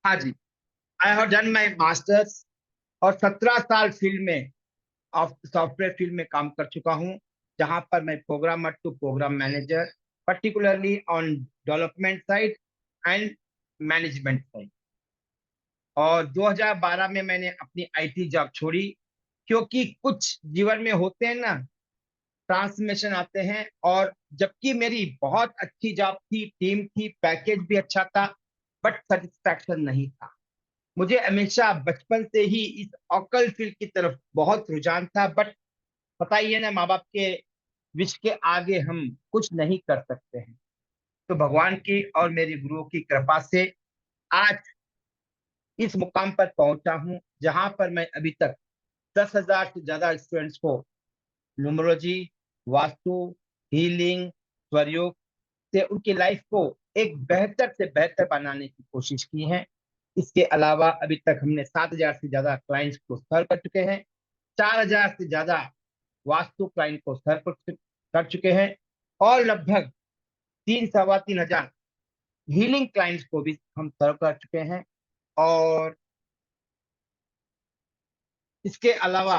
हाँ जी, I have done my masters और 17 साल फील्ड में ऑफ सॉफ्टवेयर फील्ड में काम कर चुका हूँ, जहाँ पर मैं programmer to program manager, particularly on development side and management side. और 2012 में मैंने अपनी आईटी जॉब छोड़ी, क्योंकि कुछ जीवन में होते हैं ना, ट्रांसफॉर्मेशन आते हैं। और जबकि मेरी बहुत अच्छी जॉब थी, टीम थी, पैकेज भी अच्छा था, बट सेटिस्फैक्शन नहीं था। मुझे हमेशा बचपन से ही इस ऑकल फील्ड की तरफ बहुत रुझान था, बट पता ही है ना, माँ बाप के विश के आगे हम कुछ नहीं कर सकते हैं। तो भगवान की और मेरे गुरुओं की कृपा से आज इस मुकाम पर पहुंचा हूं, जहां पर मैं अभी तक 10,000 से ज्यादा स्टूडेंट्स को न्यूमरोलॉजी, वास्तु, हीलिंग, स्वरयोग से उनकी लाइफ को एक बेहतर से बेहतर बनाने की कोशिश की है। इसके अलावा अभी तक हमने 7,000 से ज्यादा क्लाइंट्स को सर्व कर चुके हैं, 4,000 से ज्यादा वास्तु क्लाइंट को सर्व कर चुके हैं, और लगभग 3 सवा 3 हजार हीलिंग क्लाइंट्स को भी हम सर्व कर चुके हैं। और इसके अलावा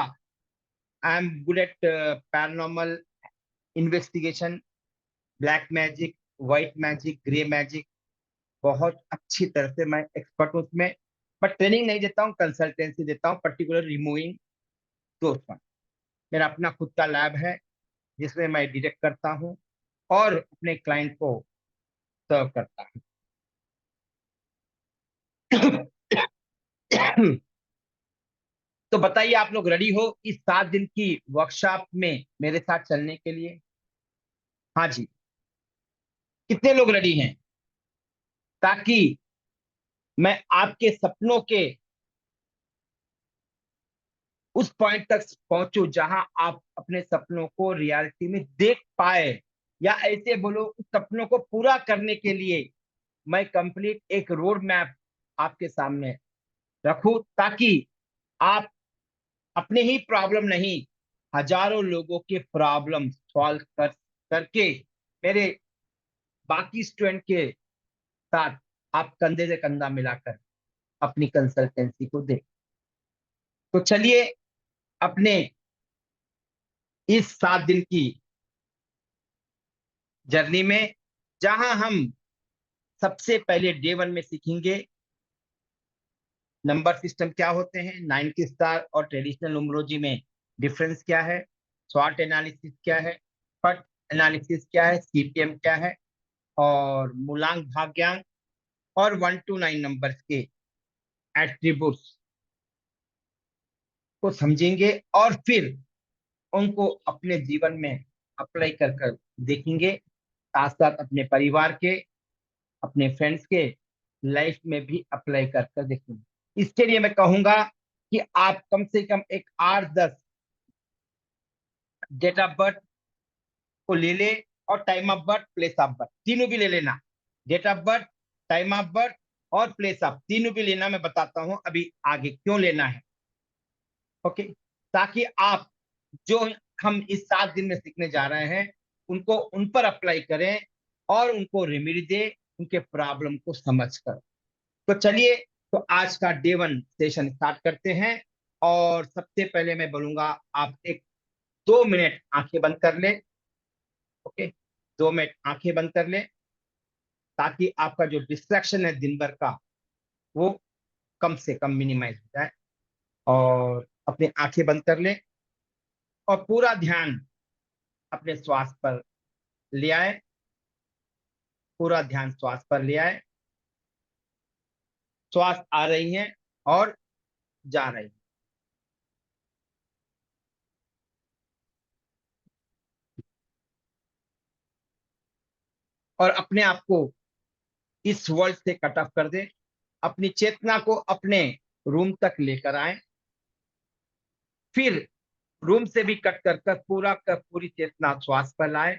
I am good at paranormal investigation, black magic, white magic, grey magic. बहुत अच्छी तरह से मैं एक्सपर्ट हूँ उसमें, बट ट्रेनिंग नहीं देता हूँ, कंसल्टेंसी देता हूँ, पर्टिकुलर रिमूविंग दोस्त। मेरा अपना खुद का लैब है, जिसमें मैं डिटेक्ट करता हूँ और अपने क्लाइंट को सर्व करता हूँ। तो बताइए, आप लोग रेडी हो इस 7 दिन की वर्कशॉप में मेरे साथ चलने के लिए? हाँ जी, कितने लोग रेडी हैं, ताकि मैं आपके सपनों के उस पॉइंट तक पहुंचूं जहां आप अपने सपनों को रियलिटी में देख पाए, या ऐसे बोलो, उस सपनों को पूरा करने के लिए मैं कंप्लीट एक रोड मैप आपके सामने रखूं, ताकि आप अपने ही प्रॉब्लम नहीं, हजारों लोगों के प्रॉब्लम सॉल्व करके मेरे बाकी स्टूडेंट के साथ आप कंधे से कंधा मिलाकर अपनी कंसल्टेंसी को दे। तो चलिए, अपने इस 7 दिन की जर्नी में, जहां हम सबसे पहले डे 1 में सीखेंगे नंबर सिस्टम क्या होते हैं, 90 स्टार और ट्रेडिशनल न्यूमरोलॉजी में डिफरेंस क्या है, स्वॉट एनालिसिस क्या है, फट एनालिसिस क्या है, सीपीएम क्या है, और मूलांक भाग्यांक, और 1 to 9 नंबर्स के एट्रीब्यूट्स को समझेंगे, और फिर उनको अपने जीवन में अप्लाई कर कर देखेंगे, साथ साथ अपने परिवार के, अपने फ्रेंड्स के लाइफ में भी अप्लाई कर कर देखेंगे। इसके लिए मैं कहूंगा कि आप कम से कम एक 8-10 डेट ऑफ बर्थ को ले ले, और time of birth, place of birth तीनों भी ले लेना। Date of birth, time of birth और प्लेस ऑफ, तीनों भी लेना। मैं बताता हूं अभी आगे क्यों लेना है। ओके, ताकि आप जो हम इस 7 दिन में सीखने जा रहे हैं, उनको उन पर अप्लाई करें और उनको रेमेडी दे, उनके प्रॉब्लम को समझ कर। तो चलिए, तो आज का डे 1 सेशन स्टार्ट करते हैं। और सबसे पहले मैं बोलूंगा, आप एक 2 मिनट आंखें बंद कर ले। ओके, 2 मिनट आंखें बंद कर ले, ताकि आपका जो डिस्ट्रैक्शन है दिन भर का, वो कम से कम मिनिमाइज हो जाए। और अपनी आंखें बंद कर ले, और पूरा ध्यान अपने श्वास पर ले आए। पूरा ध्यान श्वास पर ले आए। श्वास आ रही है और जा रही है। और अपने आप को इस वर्ल्ड से कट ऑफ कर दे। अपनी चेतना को अपने रूम तक लेकर आए, फिर रूम से भी कट कर कर पूरा कर पूरी चेतना श्वास पर लाए।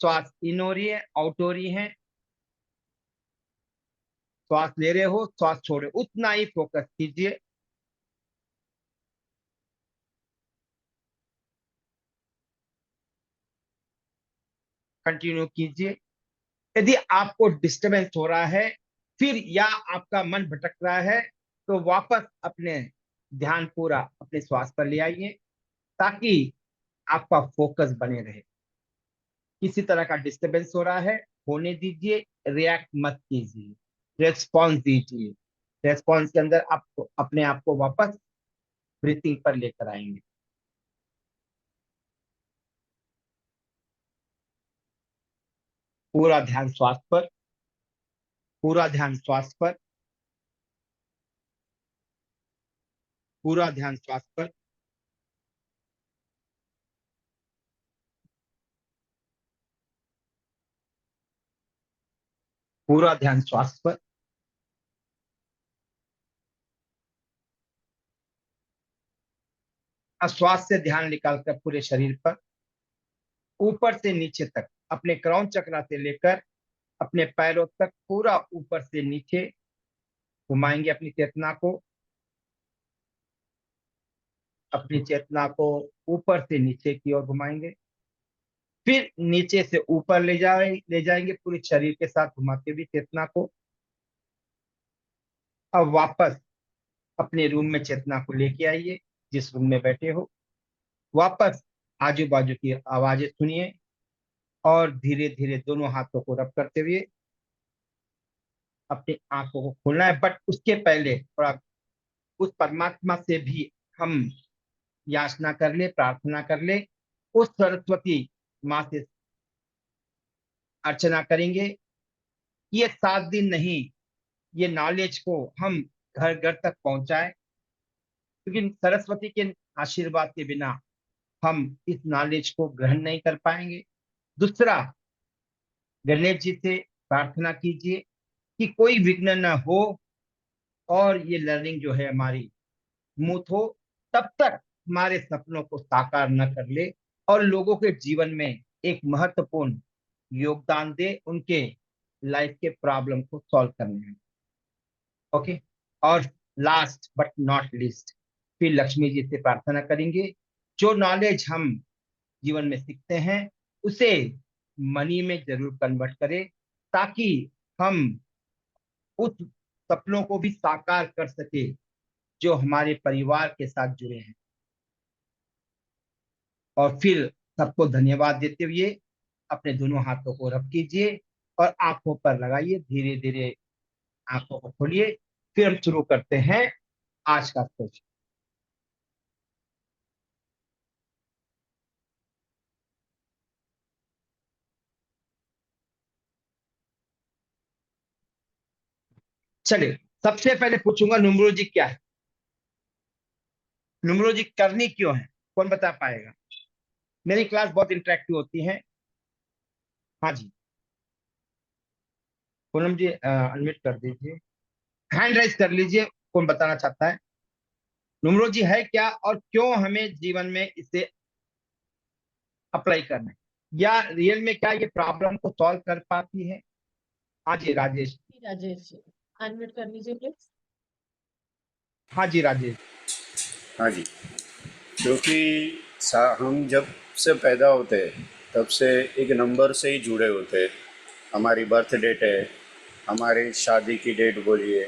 श्वास इन हो रही है, आउट हो रही है, श्वास ले रहे हो, श्वास छोड़े, उतना ही फोकस कीजिए। कंटिन्यू कीजिए। यदि आपको डिस्टरबेंस हो रहा है, फिर या आपका मन भटक रहा है तो वापस अपने ध्यान पूरा अपने श्वास पर ले आइए, ताकि आपका फोकस बने रहे। किसी तरह का डिस्टरबेंस हो रहा है, होने दीजिए, रिएक्ट मत कीजिए, रेस्पॉन्स दीजिए। रेस्पॉन्स के अंदर आपको अपने आप को वापस ब्रीथिंग पर लेकर आएंगे। पूरा ध्यान श्वास पर, पूरा ध्यान श्वास पर, पूरा ध्यान श्वास पर। पूरा ध्यान श्वास पर। और श्वास से ध्यान निकालकर पूरे शरीर पर, ऊपर से नीचे तक, अपने क्राउन चक्र से लेकर अपने पैरों तक, पूरा ऊपर से नीचे घुमाएंगे अपनी चेतना को। अपनी चेतना को ऊपर से नीचे की ओर घुमाएंगे, फिर नीचे से ऊपर ले जाएंगे पूरे शरीर के साथ घुमाते हुए चेतना को। अब वापस अपने रूम में चेतना को लेके आइए, जिस रूम में बैठे हो। वापस आजू बाजू की आवाजें सुनिए और धीरे धीरे दोनों हाथों को रब करते हुए अपनी आंखों को खोलना है। बट उसके पहले थोड़ा उस परमात्मा से भी हम याचना कर ले, प्रार्थना कर ले। उस सरस्वती माँ से अर्चना करेंगे कि ये 7 दिन नहीं, ये नॉलेज को हम घर घर तक पहुंचाए, क्योंकि सरस्वती के आशीर्वाद के बिना हम इस नॉलेज को ग्रहण नहीं कर पाएंगे। दूसरा, गणेश जी से प्रार्थना कीजिए कि कोई विघ्न न हो और ये लर्निंग जो है हमारी स्मूथ हो, तब तक हमारे सपनों को साकार न कर ले और लोगों के जीवन में एक महत्वपूर्ण योगदान दे, उनके लाइफ के प्रॉब्लम को सॉल्व करने में। ओके। और लास्ट बट नॉट लीस्ट, फिर लक्ष्मी जी से प्रार्थना करेंगे, जो नॉलेज हम जीवन में सीखते हैं उसे मनी में जरूर कन्वर्ट करें, ताकि हम उस सपनों को भी साकार कर सके जो हमारे परिवार के साथ जुड़े हैं। और फिर सबको धन्यवाद देते हुए अपने दोनों हाथों को रब कीजिए और आंखों पर लगाइए, धीरे धीरे आंखों को खोलिए। फिर हम शुरू करते हैं आज का सेशन। चलिए, सबसे पहले पूछूंगा न्यूमरोलॉजी क्या है, न्यूमरोलॉजी करनी क्यों है, कौन बता पाएगा? मेरी क्लास बहुत इंटरेक्टिव होती है। हाँ जी, पूनम जी अनम्यूट कर दीजिए, हैंड राइज कर लीजिए, कौन बताना चाहता है न्यूमरोलॉजी है क्या और क्यों हमें जीवन में इसे अप्लाई करना है, या रियल में क्या ये प्रॉब्लम को सॉल्व कर पाती है? हाँ जी राजेश। राजेश जी अनम्यूट कर लीजिए प्लीज। हाँ जी राजेश। हाँ जी, क्योंकि हम जब से पैदा होते हैं तब से एक नंबर से ही जुड़े होते हैं। हमारी बर्थ डेट है, हमारी शादी की डेट बोलिए,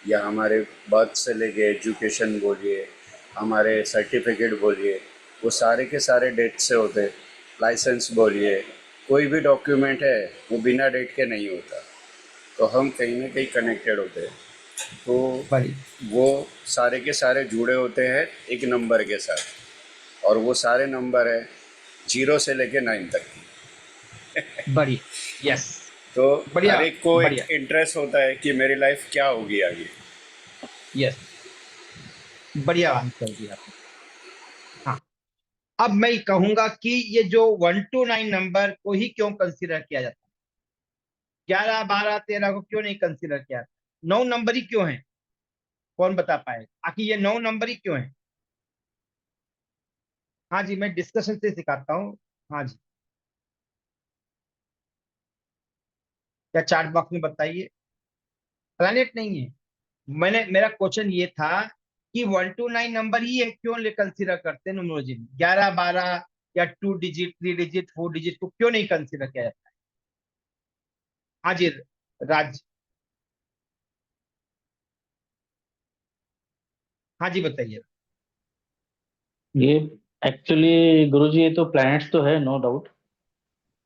या हमारे बर्थ से लेके एजुकेशन बोलिए, हमारे सर्टिफिकेट बोलिए, वो सारे के सारे डेट से होते हैं। लाइसेंस बोलिए, कोई भी डॉक्यूमेंट है वो बिना डेट के नहीं होता। तो हम कहीं ना कहीं कनेक्टेड होते हैं। तो बड़ी वो सारे के सारे जुड़े होते हैं एक नंबर के साथ, और वो सारे नंबर है 0 से लेके 9 तक की। बड़ी यस, तो बढ़िया हर एक को बढ़िया, एक इंटरेस्ट होता है कि मेरी लाइफ क्या होगी आगे। यस, बढ़िया आंसर दिया आपने। हाँ, अब मैं कहूंगा कि ये जो 1 to 9 नंबर को ही क्यों कंसीडर किया जाता है, 11 12 13 को क्यों नहीं कंसीडर किया जाता, 9 नंबर ही क्यों है, कौन बता पाएगा आखिर ये 9 नंबर ही क्यों है? हाँ जी, मैं डिस्कशन से सिखाता हूँ। हाँ जी, क्या चार्ट बॉक्स में बताइए। प्लैनेट नहीं है, मैंने मेरा क्वेश्चन ये था कि 1 to 9 नंबर ही है क्यों ले कंसीडर करते हैं न्यूमरोलॉजी में, 11 12 या 2 डिजिट 3 डिजिट 4 डिजिट को क्यों नहीं कंसीडर किया जाता है? हाँ जी राज, हाँ जी, बताइए। ये एक्चुअली गुरुजी ये तो प्लैनेट्स तो है, नो डाउट।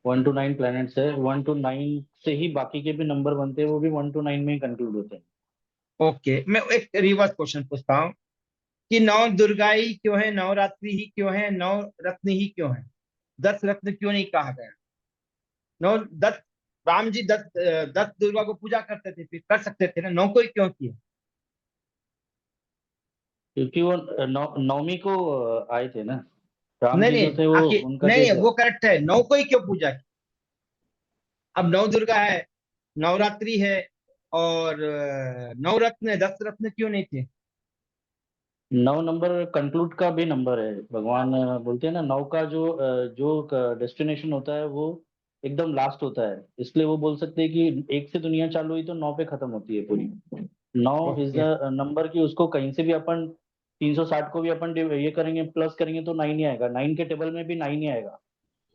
1 to 9 प्लैनेट्स है। 1 to 9 से ही बाकी के भी नंबर बनते हैं, वो भी 1 to 9 में ही कंक्लूड होते हैं। ओके, मैं एक रिवर्स क्वेश्चन पूछता हूँ कि नौ दुर्गाई क्यों है, नवरात्रि ही क्यों है, नौ रत्न ही क्यों है, 10 रत्न क्यों नहीं कहा गया? नौ दस, राम जी 10 दुर्गा को पूजा करते थे, फिर कर सकते थे ना, 9 को ही क्यों किया? क्योंकि वो नवमी को आए थे ना, राम नहीं जी नहीं, जो थे वो आखिर उनका नहीं डेट। वो करेक्ट है, 9 को ही क्यों पूजा की? अब नौ दुर्गा है, नवरात्रि है, और 9 रत्न है, 10 रत्न क्यों नहीं थे? 9 नंबर कंक्लूड का भी नंबर है। भगवान बोलते हैं ना, 9 का जो डेस्टिनेशन होता है वो एकदम लास्ट होता है, इसलिए वो बोल सकते हैं कि 1 से दुनिया चालू हुई तो 9 पे खत्म होती है पूरी। 9 इज ओके द नंबर की, उसको कहीं से भी अपन 360 को भी अपन ये करेंगे, प्लस करेंगे तो 9 ही आएगा, 9 के टेबल में भी 9 ही आएगा।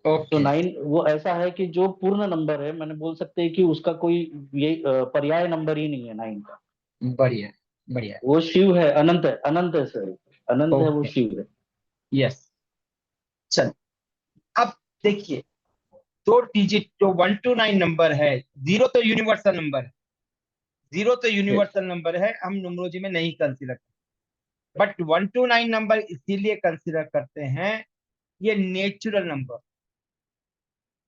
तो ओके, 9 वो ऐसा है कि जो पूर्ण नंबर है, मैंने बोल सकते हैं कि उसका कोई ये पर्याय नंबर ही नहीं है 9 का। बढ़िया बढ़िया। वो शिव है, अनंत है सर, अनंत है, वो ओके, शिव है। यस। चल, अब देखिए, दो डिजिट जो 1 to 9 नंबर है, जीरो तो यूनिवर्सल नंबर है, जीरो तो Yes. यूनिवर्सल नंबर है, हम न्यूमरोलॉजी में नहीं कंसीडर करते, बट 1 to 9 नंबर इसीलिए कंसीडर करते हैं, ये नेचुरल नंबर।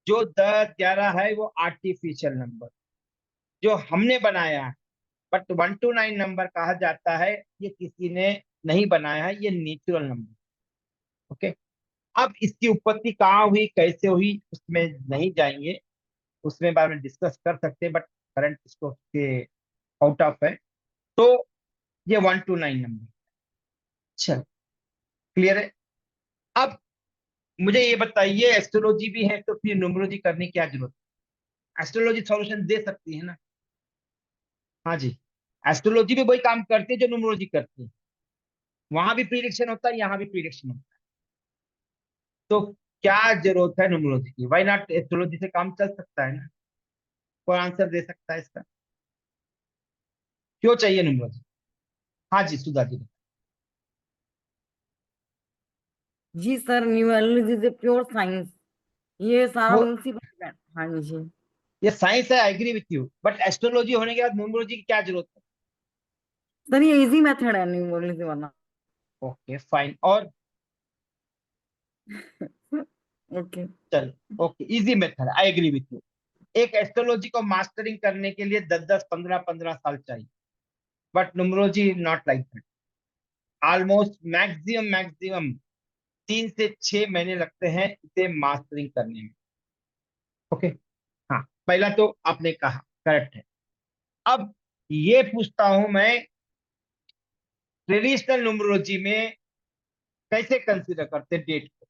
जो 10 11 है वो आर्टिफिशियल नंबर जो हमने बनाया है, बट 1 to 9 नंबर कहा जाता है ये किसी ने नहीं बनाया है, ये नेचुरल नंबर। ओके, अब इसकी उत्पत्ति कहाँ हुई, कैसे हुई, उसमें नहीं जाएंगे, उसमें बारे में डिस्कस कर सकते हैं, बट करंट इसको के आउट ऑफ है। तो ये 1 to 9 नंबर, चल, क्लियर है? अब मुझे ये बताइए, एस्ट्रोलॉजी भी है तो फिर न्यूमरोलॉजी करने की क्या जरूरत है? एस्ट्रोलॉजी सॉल्यूशन दे सकती है ना? हाँ जी, एस्ट्रोलॉजी भी वही काम करती है जो न्यूमरोलॉजी करती है, वहां भी प्रिडिक्शन होता है, यहाँ भी प्रिडिक्शन होता है, तो क्या जरूरत है न्यूमरोलॉजी की? वाई नॉट, एस्ट्रोलॉजी से काम चल सकता है ना? कोई आंसर दे सकता है इसका? क्यों चाहिए न्यूमरोलॉजी? हाँ जी, सुधा जी। जी sir, numerology is pure science, ये सारा वो उसी पर depend- हाँ जी। ये साइंस है, I agree with you, but astrology होने के बाद न्यूमरोलॉजी की क्या जरूरत है? सर ये इजी मेथड है न्यूमरोलॉजी वाला। ओके फाइन, और ओके। चल, okay, easy method, I agree with you. एक एस्ट्रोलॉजी को मास्टरिंग करने के लिए 10 10 15 15 साल चाहिए, but numerology not like that. Almost maximum maximum 3 से 6 महीने लगते हैं इसे मास्टरिंग करने में। ओके, हाँ, पहला तो आपने कहा करेक्ट है। अब ये पूछता हूं मैं, ट्रेडिशनल न्यूमरोलॉजी में कैसे कंसीडर करते हैं डेट को?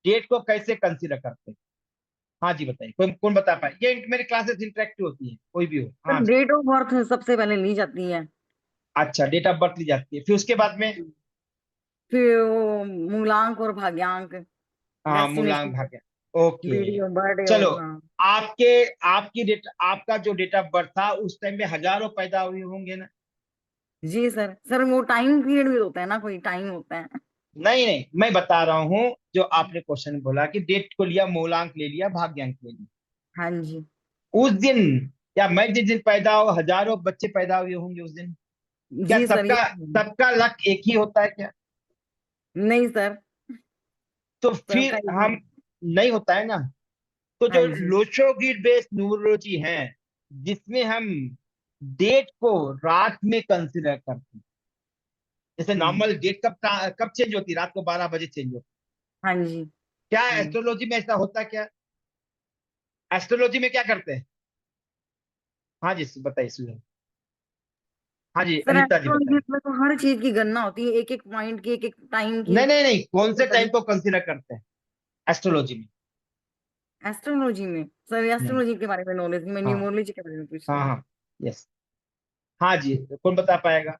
डेट को कैसे कंसीडर करते हैं? हाँ जी, बताइए, कौन कौन बता पाए? ये मेरी क्लासेस इंटरेक्टिव होती है, कोई भी हो। सर हाँ, डेट ऑफ बर्थ सबसे पहले ली जाती है, अच्छा, डेट ऑफ बर्थ ली जाती है, फिर उसके बाद में? फिर वो मूलांक और भाग्यांक, हाँ, मूलांक डेस्टिनेशन, भाग्य। ओके, डेट ऑफ बर्थडे चलो, और हाँ। आपके आपकी डेट, आपका जो डेट ऑफ बर्थ था उस टाइम में हजारों पैदा हुए होंगे ना? जी सर, सर वो टाइम पीरियड भी होता है ना, कोई टाइम होता है। नहीं नहीं, मैं बता रहा हूँ, जो आपने क्वेश्चन बोला कि डेट को लिया, मूलांक ले लिया, भाग्यांक ले लिया, हाँ जी। उस दिन, या मैं जिस दिन पैदा हो, हजारों बच्चे पैदा हुए होंगे उस दिन, क्या जी सर ये सबका सबका लक एक ही होता है क्या? नहीं सर, तो सबका फिर एक हम, नहीं होता है ना? तो हाँ जो जी। लोचोगिट बेस्ड न्यूमरोलॉजी है, जिसमें हम डेट को रात में कंसिडर करते हैं, जैसे हम्म, नॉर्मल डेट कब चेंज होती है? रात को 12 बजे चेंज होती हाँ जी। है। क्या हम्म। एस्ट्रोलॉजी में ऐसा होता है क्या? एस्ट्रोलॉजी में क्या करते हैं? हाँ जी, बताइए सुनो। हाँ जी, सर अनीता जी एस्ट्रोलॉजी बताइए। में तो हर चीज की गणना होती है, एक एक पॉइंट की, एक एक टाइम की। नहीं नहीं नहीं, कौन से टाइम तभी को कंसिडर करते हैं एस्ट्रोलॉजी में? एस्ट्रोलॉजी में, सर हम्म, एस्ट्रोलॉजी के बारे में नॉलेज, मैं हाँ न्यूमरोलॉजी के बारे में पूछ रही हाँ हूँ। हाँ, यस, हाँ जी, कौन बता पाएगा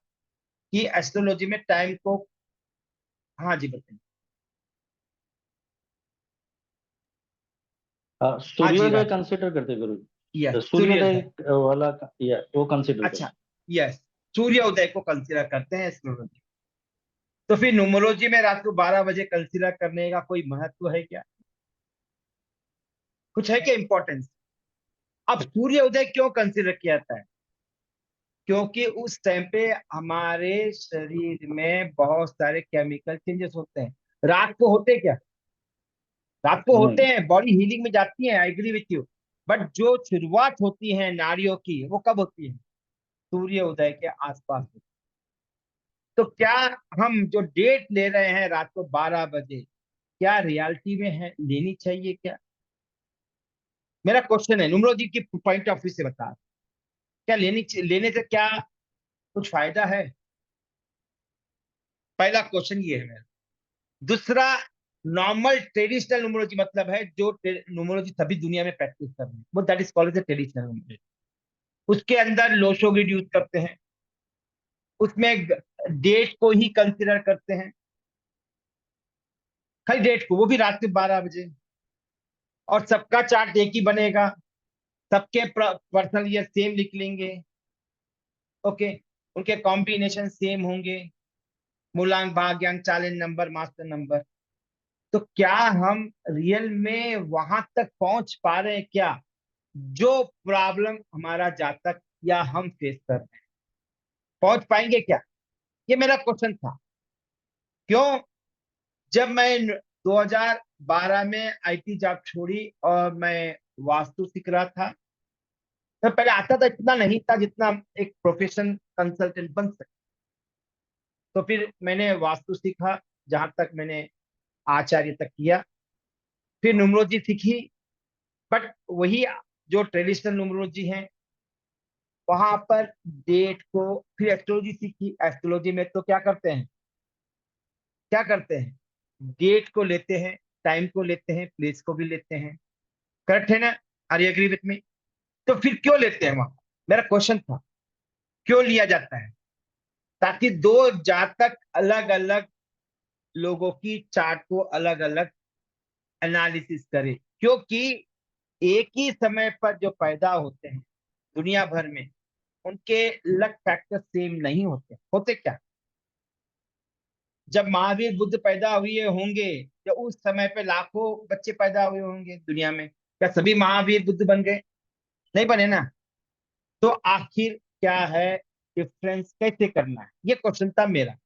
कि एस्ट्रोलॉजी में टाइम को? हाँ जी, बताइए। हाँ जी, सूर्योदय राज, कंसिडर करते गुरु। यस, सूर्योदय सूर्योदय। वाला, या वो कंसिडर अच्छा, करते। यस, सूर्य उदय को कंसीडर करते हैं एस्ट्रोलॉजी। तो फिर न्यूमरोलॉजी में रात को 12 बजे कंसीडर करने का कोई महत्व है क्या? कुछ है क्या इंपॉर्टेंस? अब सूर्य उदय क्यों कंसीडर किया जाता है? क्योंकि उस टाइम पे हमारे शरीर में बहुत सारे केमिकल चेंजेस होते हैं। रात को होते क्या? रात को होते नहीं। हैं, बॉडी हीलिंग में जाती है, I agree with you. But जो शुरुआत होती है नारियों की, वो कब होती है? सूर्य उदय के आसपास होती है। तो क्या हम जो डेट ले रहे हैं रात को 12 बजे, क्या रियलिटी में है, लेनी चाहिए क्या? मेरा क्वेश्चन है, न्यूमरोलॉजी की पॉइंट ऑफ व्यू से बता, क्या लेने से क्या कुछ फायदा है? पहला क्वेश्चन ये है मेरा। दूसरा, नॉर्मल ट्रेडिशनल न्यूमरोलॉजी मतलब है जो न्यूमरोलॉजी सभी दुनिया में प्रैक्टिस कर रहे हैं, वो that is called as traditional numerology. उसके अंदर लोशो ग्रिड यूज करते हैं, उसमें डेट को ही कंसिडर करते हैं, खाली डेट को, वो भी रात के 12 बजे। और सबका चार्ट एक ही बनेगा, सबके पर्सनल ईयर सेम लिख लेंगे। ओके, उनके कॉम्बिनेशन सेम होंगे, मूलांक, भाग्यांक, चालन नंबर, मास्टर नंबर। तो क्या हम रियल में वहां तक पहुंच पा रहे हैं क्या, जो प्रॉब्लम हमारा जातक या हम फेस कर रहे हैं, पहुंच पाएंगे क्या? ये मेरा क्वेश्चन था। क्यों? जब मैं 2012 में आईटी जॉब छोड़ी और मैं वास्तु सीख रहा था, तो पहले आता था, इतना नहीं था जितना एक प्रोफेशन कंसल्टेंट बन सकता। तो फिर मैंने वास्तु सीखा, जहां तक मैंने आचार्य तक किया। फिर न्यूमरोलॉजी सीखी, बट वही जो ट्रेडिशनल न्यूमरोलॉजी है, वहां पर डेट को। फिर एस्ट्रोलॉजी सीखी, एस्ट्रोलॉजी में तो क्या करते हैं, क्या करते हैं, डेट को लेते हैं, टाइम को लेते हैं, प्लेस को भी लेते हैं। करेक्ट है ना? Are you agree with me? तो फिर क्यों लेते हैं वहां? मेरा क्वेश्चन था, क्यों लिया जाता है? ताकि दो जातक अलग अलग लोगों की चार्ट को अलग अलग एनालिसिस करे। क्योंकि एक ही समय पर जो पैदा होते हैं दुनिया भर में, उनके लक फैक्टर सेम नहीं होते। होते क्या? जब महावीर बुद्ध पैदा हुए होंगे, तो उस समय पे लाखों बच्चे पैदा हुए होंगे दुनिया में, क्या सभी महावीर बुद्ध बन गए? नहीं बने ना। तो आखिर क्या है डिफरेंस, कैसे करना है, ये क्वेश्चन था मेरा।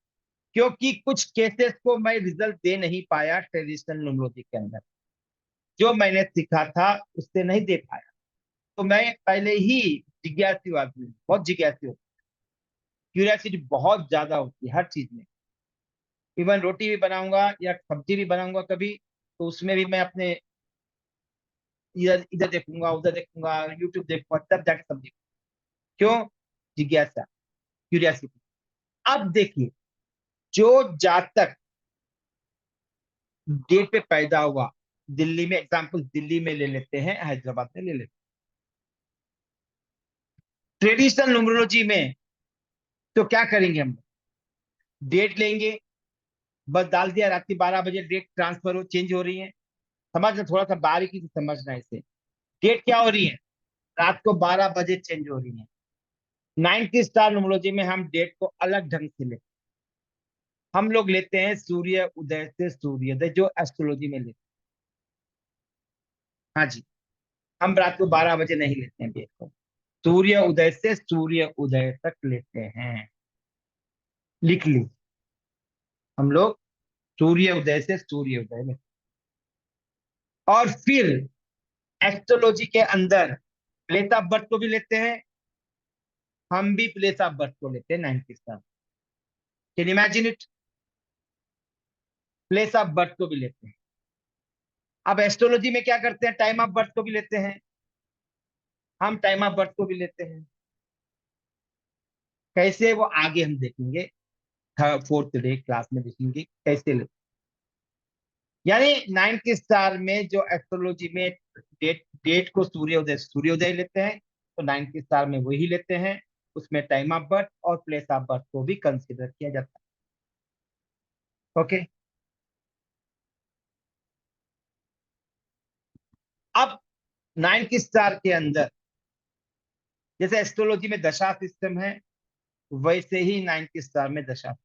क्योंकि कुछ केसेस को मैं रिजल्ट दे नहीं पाया ट्रेडिशनल न्यूमरोलॉजी के अंदर, जो मैंने सीखा था उससे नहीं दे पाया। तो मैं पहले ही जिज्ञासु आदमी हूं, बहुत जिज्ञासु होता, क्यूरियोसिटी बहुत ज्यादा होती है हर चीज में। इवन रोटी भी बनाऊंगा या सब्जी भी बनाऊंगा कभी, तो उसमें भी मैं अपने इधर इधर देखूंगा, उधर देखूंगा, यूट्यूब देखूंगा, तब जाके सब्जी। क्यों? जिज्ञासा, क्यूरियोसिटी। अब देखिए, जो जातक डेट पे पैदा हुआ, दिल्ली में, एग्जाम्पल दिल्ली में ले लेते हैं, हैदराबाद में ले लेते हैं, ट्रेडिशनल न्यूमरोलॉजी में तो क्या करेंगे हम? डेट लेंगे, बस डाल दिया रात की 12 बजे, डेट ट्रांसफर हो, चेंज हो रही है। समझना, थोड़ा सा बारीकी से समझना इसे। डेट क्या हो रही है? रात को 12 बजे चेंज हो रही है। 9 स्टार न्यूमरोलॉजी में हम डेट को अलग ढंग से लेते हैं। हम लोग लेते हैं सूर्य उदय से सूर्योदय, जो एस्ट्रोलॉजी में लेते हैं। हाँ जी, हम रात को 12 बजे नहीं लेते हैं डेट को, सूर्य उदय से सूर्य उदय तक लेते हैं। लिख ली, हम लोग सूर्य उदय से सूर्य उदय में। और फिर एस्ट्रोलॉजी के अंदर प्लेस ऑफ बर्थ को भी लेते हैं, हम भी प्लेस ऑफ बर्थ को लेते हैं 9 star. Can imagine it? Place of birth को भी लेते हैं। अब एस्ट्रोलॉजी में क्या करते हैं, टाइम ऑफ बर्थ को भी लेते हैं, हम टाइम ऑफ बर्थ को भी लेते हैं। कैसे, वो आगे हम देखेंगे, थर्ड फोर्थ डे क्लास में देखेंगे कैसे लेते। यानी 9 स्टार में जो एस्ट्रोलॉजी में डेट को सूर्योदय लेते हैं, तो 9 स्टार में वही लेते हैं। उसमें टाइम ऑफ बर्थ और प्लेस ऑफ बर्थ को भी कंसिडर किया जाता है। ओके, अब 9 स्टार के अंदर, जैसे एस्ट्रोलॉजी में दशा सिस्टम है, वैसे ही 9th स्टार में दशा।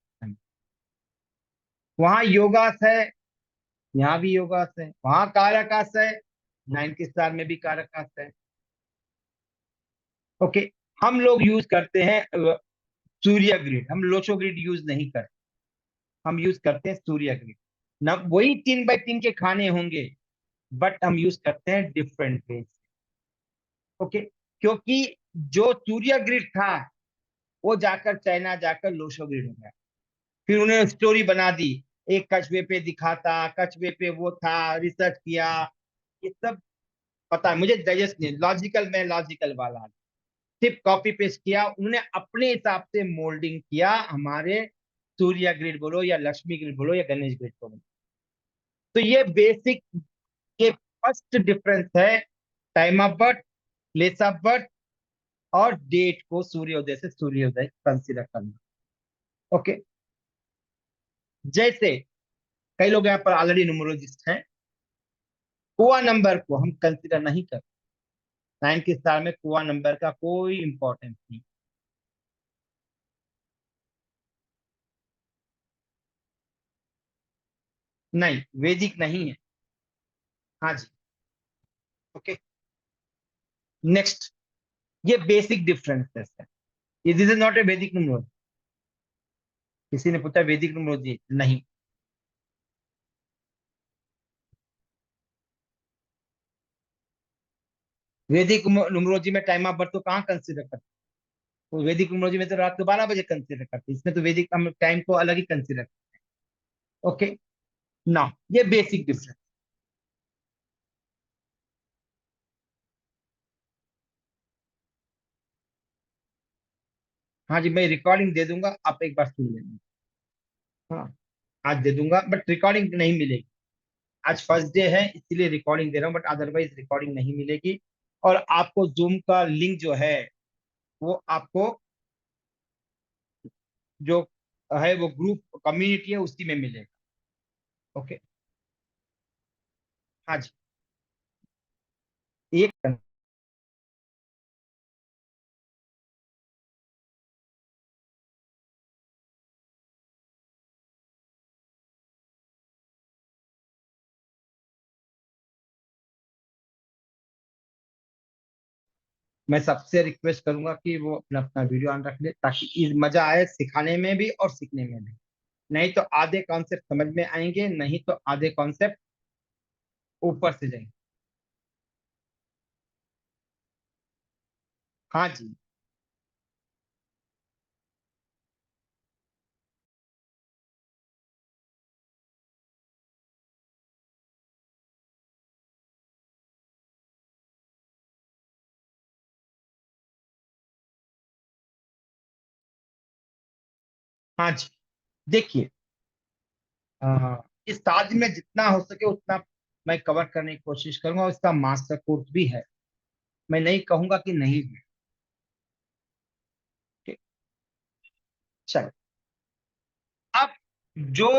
वहां योगास है, यहाँ भी योगास है, वहां कारकास है, 9th स्टार में भी कारकास है। ओके, हम लोग यूज करते हैं सूर्य ग्रिड, हम लोचो ग्रिड यूज नहीं करते, हम यूज करते हैं सूर्य ग्रिड। न वही 3x3 के खाने होंगे, बट हम यूज करते हैं डिफरेंट वे। ओके, क्योंकि जो सूर्य ग्रिड था वो जाकर चाइना जाकर लोशो ग्रिड हो गया। फिर उन्होंने स्टोरी बना दी, एक कछुए पे दिखाता, कछुए पे वो था, रिसर्च किया, ये सब पता है मुझे, डाइजेस्ट नहीं, लॉजिकल में लॉजिकल वाला सिर्फ कॉपी पेस्ट किया उन्होंने, अपने हिसाब से मोल्डिंग किया हमारे सूर्य ग्रिड बोलो या लक्ष्मी ग्रिड बोलो या गणेश ग्रिड बोलो। तो ये बेसिक, ये फर्स्ट डिफरेंस है time of birth, place of birth और डेट को सूर्योदय से सूर्योदय कंसीडर करना। ओके, जैसे कई लोग यहाँ पर ऑलरेडी न्यूमरोलॉजिस्ट हैं, कुआ नंबर को हम कंसीडर नहीं करते, 9th स्टार में कुआ नंबर का कोई इंपॉर्टेंस नहीं। नहीं, वैदिक नहीं है। हाँ जी। ओके, नेक्स्ट, ये बेसिक डिफरेंसेस है, ये दिस इज नॉट ए वैदिक न्यूमरोलॉजी। किसी ने पूछा वैदिक न्यूमरोलॉजी, नहीं। वैदिक न्यूमरोलॉजी में टाइम ऑफ बर्थ तो कहाँ कंसीडर करते, तो वैदिक न्यूमरोलॉजी में तो रात को 12 बजे कंसीडर करते, इसमें तो वैदिक हम टाइम को अलग ही कंसीडर करते हैं। ओके, ना ये बेसिक डिफरेंस। हाँ जी, मैं रिकॉर्डिंग दे दूंगा, आप एक बार सुन लेना। हाँ, आज दे दूंगा बट रिकॉर्डिंग नहीं मिलेगी। आज फर्स्ट डे है इसलिए रिकॉर्डिंग दे रहा हूँ, बट अदरवाइज रिकॉर्डिंग नहीं मिलेगी। और आपको जूम का लिंक जो है वो आपको, जो है वो ग्रुप कम्युनिटी है उसी में मिलेगा। ओके, हाँ जी, एक मैं सबसे रिक्वेस्ट करूंगा कि वो अपना अपना वीडियो ऑन रख ले, ताकि मजा आए सिखाने में भी और सीखने में भी। नहीं तो आधे कॉन्सेप्ट समझ में आएंगे, नहीं तो आधे कॉन्सेप्ट ऊपर से जाएंगे। हाँ जी, हाँ जी, देखिए, इस ताज में जितना हो सके उतना मैं कवर करने की कोशिश करूंगा, और इसका मास्टर कोर्स भी है, मैं नहीं कहूंगा कि नहीं है। ठीक, चलो, अब जो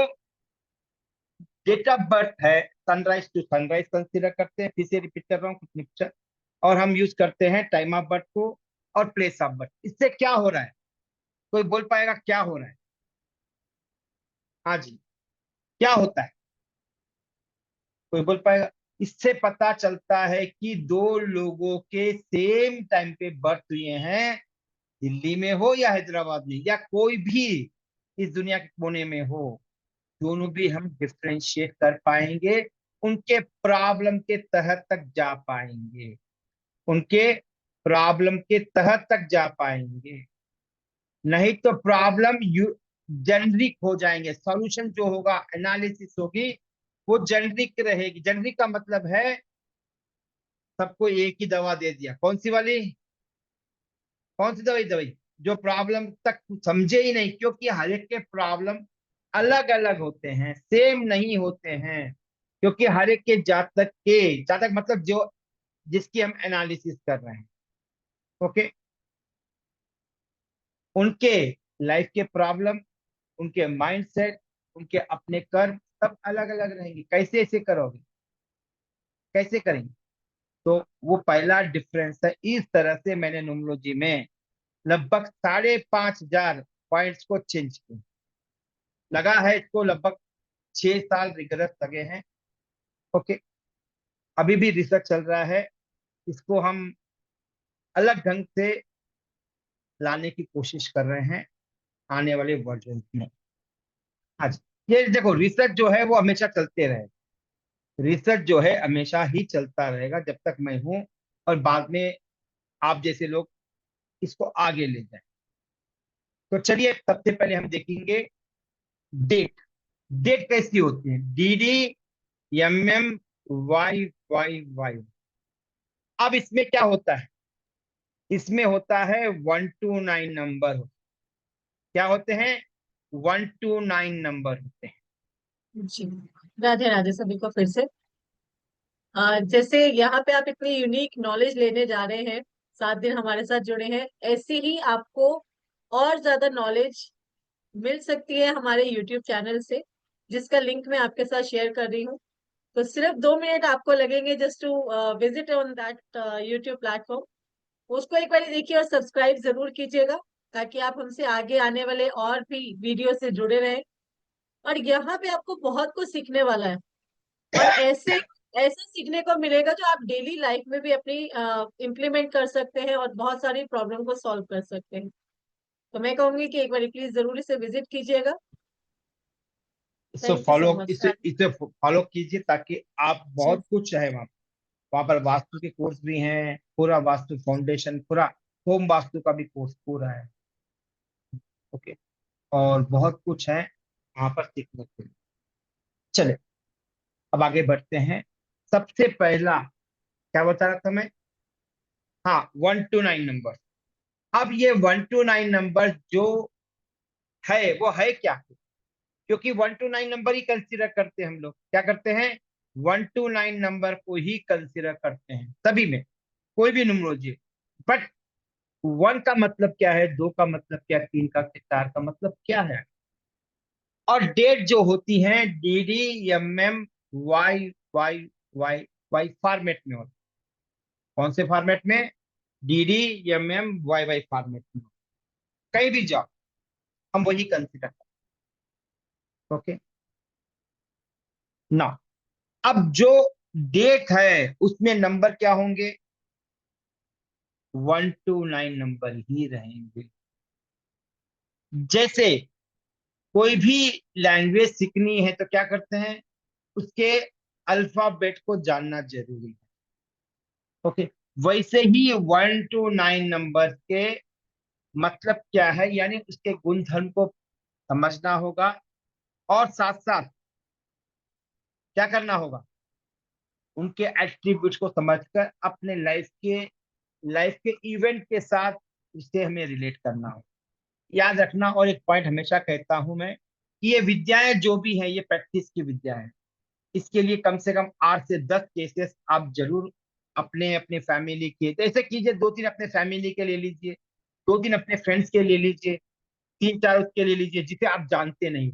डेट ऑफ बर्थ है, सनराइज टू सनराइज कंसीडर करते हैं, फिर से रिपीट कर रहा हूँ कुछ नहीं, और हम यूज करते हैं टाइम ऑफ बर्थ को और प्लेस ऑफ बर्थ। इससे क्या हो रहा है, कोई बोल पाएगा क्या हो रहा है? हाँ जी, क्या होता है, कोई बोल पाएगा? इससे पता चलता है कि दो लोगों के सेम टाइम पे बर्थ हुए हैं, दिल्ली में हो या हैदराबाद में या कोई भी इस दुनिया के कोने में हो, दोनों भी हम डिफ्रेंशिएट कर पाएंगे, उनके प्रॉब्लम के तहत तक जा पाएंगे, उनके प्रॉब्लम के तहत तक जा पाएंगे। नहीं तो प्रॉब्लम जेनरिक हो जाएंगे, सॉल्यूशन जो होगा, एनालिसिस होगी, वो जेनरिक रहेगी। जेनरिक का मतलब है सबको एक ही दवा दे दिया, कौन सी वाली, कौन सी दवाई, दवाई जो प्रॉब्लम तक समझे ही नहीं, क्योंकि हर एक के प्रॉब्लम अलग अलग होते हैं, सेम नहीं होते हैं, क्योंकि हर एक के जातक के, जातक मतलब जो जिसकी हम एनालिसिस कर रहे हैं, ओके, उनके लाइफ के प्रॉब्लम, उनके माइंडसेट, उनके अपने कर्म सब अलग अलग रहेंगे। कैसे ऐसे करोगे, कैसे करेंगे? तो वो पहला डिफरेंस है। इस तरह से मैंने न्यूमरोलॉजी में लगभग 5,500 पॉइंट्स को चेंज किया। लगा है इसको लगभग 6 साल रिगरस लगे हैं। ओके, अभी भी रिसर्च चल रहा है, इसको हम अलग ढंग से लाने की कोशिश कर रहे हैं आने वाले वर्जन में। हाँ जी, ये देखो रिसर्च जो है वो हमेशा चलते रहे, रिसर्च जो है हमेशा ही चलता रहेगा जब तक मैं हूं, और बाद में आप जैसे लोग इसको आगे ले जाएं। तो चलिए सबसे पहले हम देखेंगे डेट। डेट कैसी होती है? DD MM YYY। अब इसमें क्या होता है? इसमें होता है 1 to 9 नंबर। क्या होते हैं? 1 to 9 नंबर होते हैं। जी, राधे राधे सभी को फिर से। जैसे यहाँ पे आप इतनी यूनिक नॉलेज लेने जा रहे हैं, 7 दिन हमारे साथ जुड़े हैं, ऐसे ही आपको और ज्यादा नॉलेज मिल सकती है हमारे यूट्यूब चैनल से, जिसका लिंक मैं आपके साथ शेयर कर रही हूँ। तो सिर्फ 2 मिनट आपको लगेंगे just to visit on that YouTube platform. उसको एक बार देखिए और सब्सक्राइब जरूर कीजिएगा, ताकि आप हमसे आगे आने वाले और भी वीडियो से जुड़े रहें। और यहाँ पे आपको बहुत कुछ सीखने वाला है, और ऐसे ऐसा सीखने को मिलेगा जो आप डेली लाइफ में भी अपनी इम्प्लीमेंट कर सकते हैं और बहुत सारी प्रॉब्लम को सॉल्व कर सकते हैं। तो मैं कहूंगी कि एक बार प्लीज जरूर इसे विजिट कीजिएगा। इसको thank you follow so much. इसे इसे फॉलो कीजिए ताकि आप जी बहुत कुछ है वहां पर वास्तु के कोर्स भी हैं, पूरा वास्तु फाउंडेशन, पूरा होम वास्तु का भी कोर्स पूरा है। ओके, और बहुत कुछ है वहां पर सीखने के लिए। चले अब आगे बढ़ते हैं। सबसे पहला क्या बता रहा था मैं? हाँ, 1 to 9 नंबर। अब ये 1 to 9 नंबर जो है वो है क्या? क्योंकि 1 to 9 नंबर ही कंसीडर करते हैं हम लोग। क्या करते हैं? 1 to 9 नंबर को ही कंसीडर करते हैं सभी में, कोई भी न्यूमरोलॉजी। बट 1 का मतलब क्या है, 2 का मतलब क्या है, 3 का, 4 का मतलब क्या है? और डेट जो होती है DD MM YYY फॉर्मेट में होती है। कौन से फॉर्मेट में? DD MM YY फॉर्मेट में। कहीं भी जाओ हम वही कंसीडर करते हैं। ओके ना, अब जो डेट है उसमें नंबर क्या होंगे? 1 to 9 नंबर ही रहेंगे। जैसे कोई भी लैंग्वेज सीखनी है तो क्या करते हैं? उसके अल्फाबेट को जानना जरूरी है। ओके, वैसे ही 1 to 9 नंबर के मतलब क्या है, यानी उसके गुण धर्म को समझना होगा, और साथ साथ क्या करना होगा? उनके एट्रीब्यूट्स को समझकर अपने लाइफ के इवेंट के साथ उसे हमें रिलेट करना हो। याद रखना, और एक पॉइंट हमेशा कहता हूं मैं कि ये विद्याएं जो भी हैं ये प्रैक्टिस की विद्या है। इसके लिए कम से कम 8 से 10 केसेस आप जरूर अपने अपने फैमिली के, तो ऐसे कीजिए, 2-3 अपने फैमिली के ले लीजिए, 2-3 अपने फ्रेंड्स के ले लीजिए, 3-4 उसके ले लीजिए जिसे आप जानते नहीं।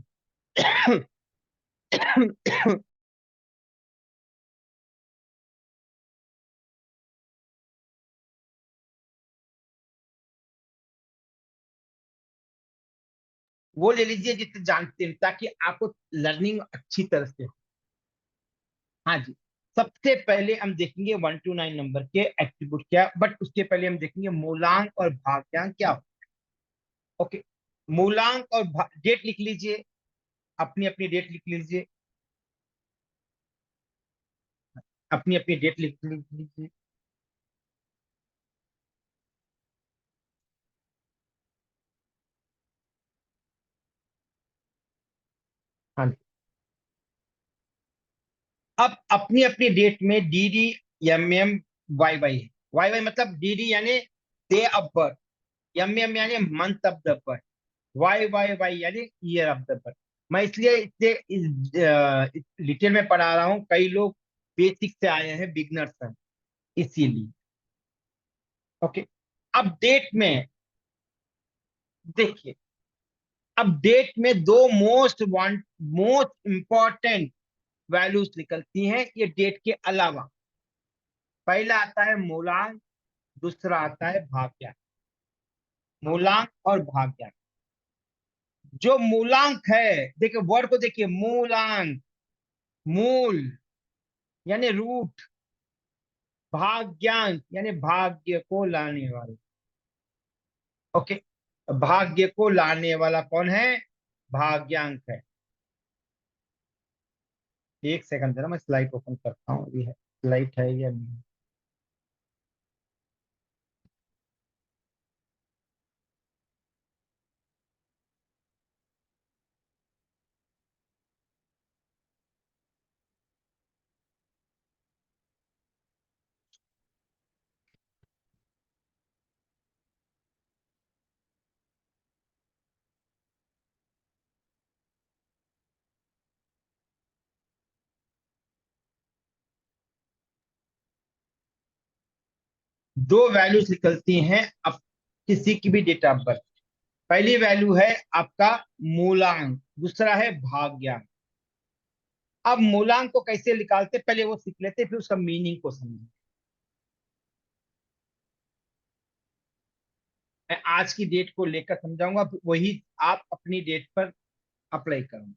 वो ले लीजिए जिसे जानते हैं, ताकि आपको लर्निंग अच्छी तरह से हो। हाँ जी, सबसे पहले हम देखेंगे 1 to 9 नंबर के एट्रीब्यूट क्या, बट उसके पहले हम देखेंगे मूलांक और भाग्यांक क्या होता है। ओके, मूलांक और डेट लिख लीजिए, अपनी अपनी डेट लिख लीजिए, अपनी अपनी डेट लिख लीजिए। हाँ जी, अब अपनी अपनी डेट में DD MM YY है। YY मतलब DD यानी डे ऑफ बर्थ, MM यानी month of the birth, YYY यानी ईयर ऑफ द बर्थ। मैं इसलिए इसे इस डिटेल में पढ़ा रहा हूँ, कई लोग बेसिक से आए हैं, बिगनर्स हैं, इसीलिए। ओके, अब डेट में देखिए, अब डेट में दो मोस्ट इंपॉर्टेंट वैल्यूज निकलती हैं ये डेट के अलावा। पहला आता है मूलांक, दूसरा आता है भाग्यांक। मूलांक और भाग्यांक। जो मूलांक है, देखिए वर्ड को देखिए, मूलांक, मूल यानी रूट, भाग्यांक यानी भाग्य को लाने वाला। ओके, भाग्य को लाने वाला कौन है? भाग्यांक है। एक सेकंड जरा, मैं स्लाइड ओपन करता हूँ, ये है स्लाइड है या नहीं। दो वैल्यूज निकलती हैं अब किसी की भी डेट ऑफ बर्थ। पहली वैल्यू है आपका मूलांक, दूसरा है भाग्यांक। अब मूलांक को कैसे निकालते, पहले वो सीख लेते, फिर उसका मीनिंग को समझें। मैं आज की डेट को लेकर समझाऊंगा, वही आप अपनी डेट पर अप्लाई करो।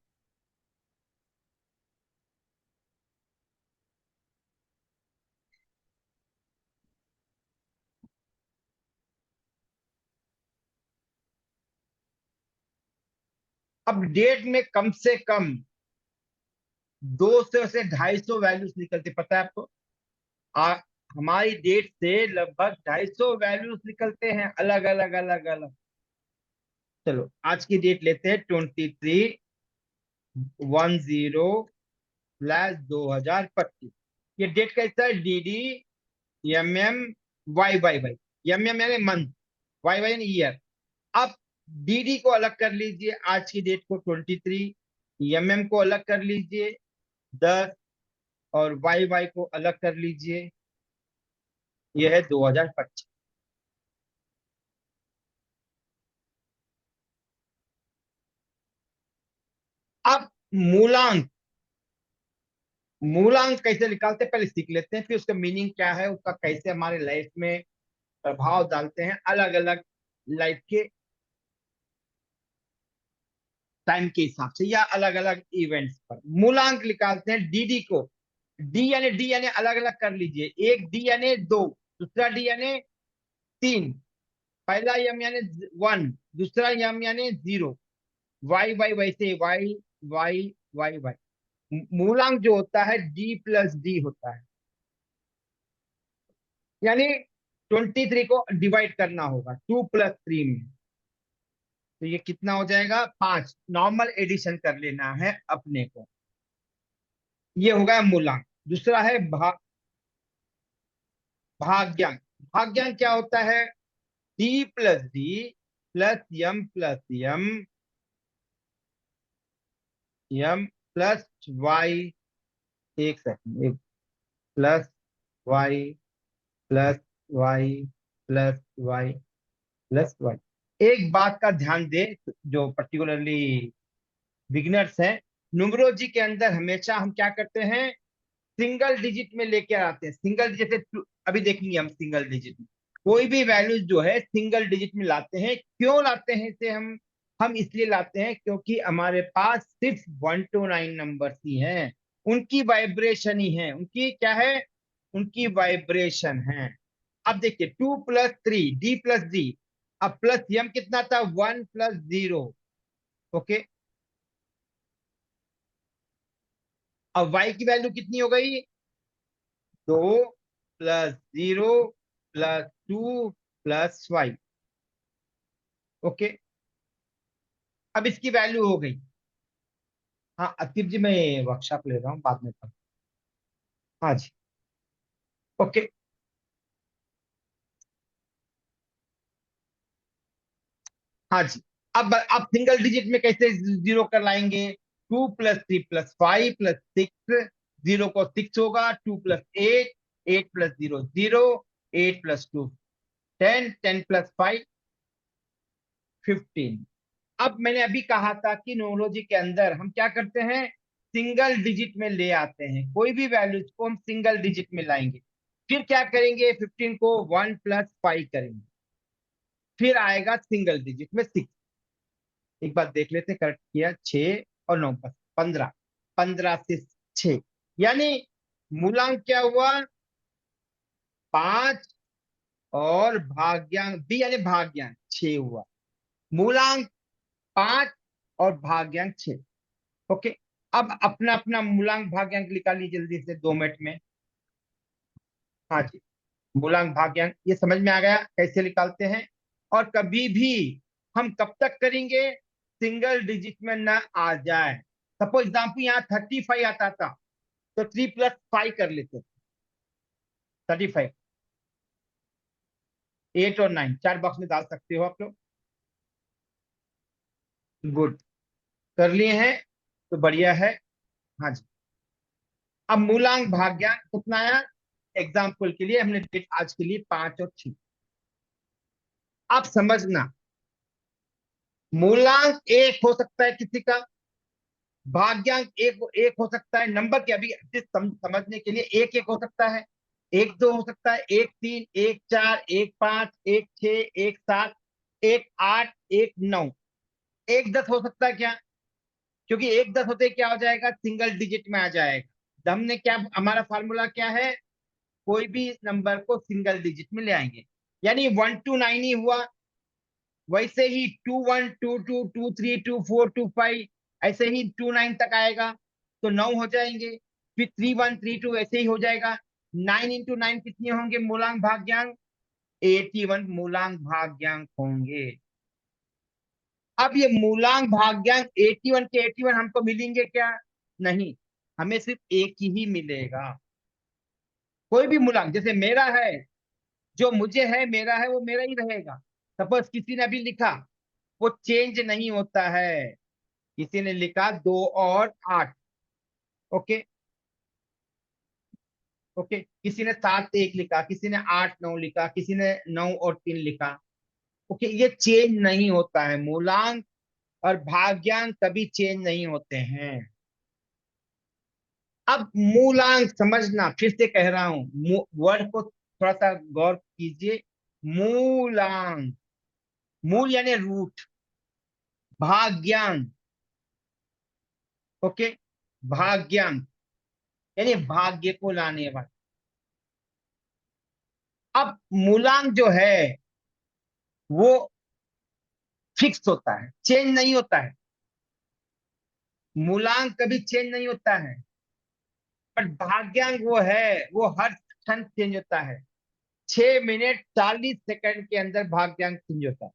अब डेट में कम से कम 200 से 250 वैल्यूज निकलती, पता है आपको? आ, हमारी डेट से लगभग 250 वैल्यूज निकलते हैं, अलग अलग अलग अलग। चलो आज की डेट लेते हैं, 23/10/2025। ये डेट कैसा है? DD MM YYY। MM यानी मंथ, YY यानी ईयर। अब DD को अलग कर लीजिए, आज की डेट को 23, MM को अलग कर लीजिए 10, और YY को अलग कर लीजिए, यह है 2025। अब मूलांक, मूलांक कैसे निकालते हैं पहले सीख लेते हैं, फिर उसका मीनिंग क्या है, उसका कैसे हमारे लाइफ में प्रभाव डालते हैं, अलग अलग लाइफ के टाइम के हिसाब से या अलग अलग इवेंट्स पर। मूलांक निकालते हैं DD को। डी यानी अलग अलग कर लीजिए, एक D यानी 2, दूसरा D यानी 3, पहला M यानी 1, दूसरा M यानी 0, वाई वाई वैसे वाई वाई वाई वाई। मूलांक जो होता है D+D होता है, यानी 23 को डिवाइड करना होगा 2+3 में, तो ये कितना हो जाएगा? 5। नॉर्मल एडिशन कर लेना है अपने को। ये होगा मूलांक। दूसरा है भाग्यांक। भाग्यांक क्या होता है? D+D+M+M M+Y, एक सेकंड, एक +Y +Y +Y +Y। एक बात का ध्यान दे, जो पर्टिकुलरली बिगिनर्स हैं, न्यूमरोलॉजी के अंदर हमेशा हम क्या करते हैं? सिंगल डिजिट में लेके आते हैं। सिंगल जैसे अभी देखेंगे हम, सिंगल डिजिट में कोई भी वैल्यूज जो है सिंगल डिजिट में लाते हैं। क्यों लाते हैं इसे हम इसलिए लाते हैं क्योंकि हमारे पास सिर्फ 1 to 9 नंबर ही हैं, उनकी वाइब्रेशन ही है, उनकी क्या है? उनकी वाइब्रेशन है। अब देखिए 2+3 D+D, अब प्लस M कितना था? 1+0। ओके, अब Y की वैल्यू कितनी हो गई? 2+0+2+Y। ओके, अब इसकी वैल्यू हो गई। हाँ अतीब जी, मैं वर्कशॉप ले रहा हूँ, बाद में पढ़। हाँ जी, ओके। हाँ जी, अब सिंगल डिजिट में कैसे जीरो कर लाएंगे? 2+3+5+6, 0 को 6 होगा, 2+8, 8+0 0, 8+2 10, 10+5 15। अब मैंने अभी कहा था कि न्यूमरोलॉजी के अंदर हम क्या करते हैं? सिंगल डिजिट में ले आते हैं, कोई भी वैल्यूज को हम सिंगल डिजिट में लाएंगे। फिर क्या करेंगे? 15 को 1+5 करेंगे। फिर आएगा सिंगल डिजिट में 6। एक बार देख लेते, करेक्ट किया, 6 और 9 बस 15, 15 से 6, यानी मूलांक क्या हुआ, 5 और भाग्यांक बी यानी भाग्यांक 6 हुआ। मूलांक 5 और भाग्यांक 6। ओके, अब अपना अपना मूलांक भाग्यांक निकालिए जल्दी से 2 मिनट में। हाँ जी, मूलांक भाग्यांक ये समझ में आ गया कैसे निकालते हैं। और कभी भी हम कब तक करेंगे, सिंगल डिजिट में ना आ जाए। सपोज एग्जाम्पल यहाँ 35 आता था तो 3 + 5 कर लेते, 35। 8 और 9 चार बॉक्स में डाल सकते हो आप लोग। गुड, कर लिए हैं तो बढ़िया है। हाँ जी, अब मूलांक भाग्यांक कितना आया, एग्जाम्पल के लिए हमने डेट आज के लिए 5 और 6। आप समझना, मूलांक 1 हो सकता है किसी का, भाग्यांक एक हो सकता है। नंबर के अभी समझने के लिए एक एक हो सकता है, 1 2 हो सकता है, 1 3 1 4 1 5 1 6 1 7 1 8 1 9 1 10 हो सकता है क्या, क्योंकि 1 10 होते क्या हो जाएगा, सिंगल डिजिट में आ जाएगा। तो हमने क्या, हमारा फार्मूला क्या है, कोई भी नंबर को सिंगल डिजिट में ले आएंगे, यानी 1 to 9 ही हुआ। वैसे ही 2 1 2 2 2 3 2 4 2 5 ऐसे ही 2 9 तक आएगा तो 9 हो जाएंगे। फिर 3 1 3 2 ऐसे ही हो जाएगा। 9 into 9 कितने होंगे मूलांक भाग्यांक, 81 मूलांक भाग्यांक होंगे। अब ये मूलांक भाग्यांक 81 के 81 हमको मिलेंगे क्या, नहीं, हमें सिर्फ एक ही मिलेगा। कोई भी मूलांक, जैसे मेरा है, जो मुझे है मेरा है वो मेरा ही रहेगा। सपोज किसी ने अभी लिखा, वो चेंज नहीं होता है। किसी ने लिखा 2 और 8, ओके ओके, किसी ने 7 1 लिखा, किसी ने 8 9 लिखा, किसी ने 9 और 3 लिखा। ओके, ये चेंज नहीं होता है, मूलांक और भाग्यांक कभी चेंज नहीं होते हैं। अब मूलांक समझना, फिर से कह रहा हूं, वर्ड को थोड़ा सा गौर कीजिए। मूलांक, मूल यानी रूट, भाग्यांक, ओके, भाग्यांक यानी भाग्य को लाने वाला। अब मूलांक जो है वो फिक्स होता है, चेंज नहीं होता है। मूलांक कभी चेंज नहीं होता है, पर भाग्यांक वो है, वो हर क्षण चेंज होता है। 6 मिनट 40 सेकंड के अंदर भाग्यांक चेंज होता है।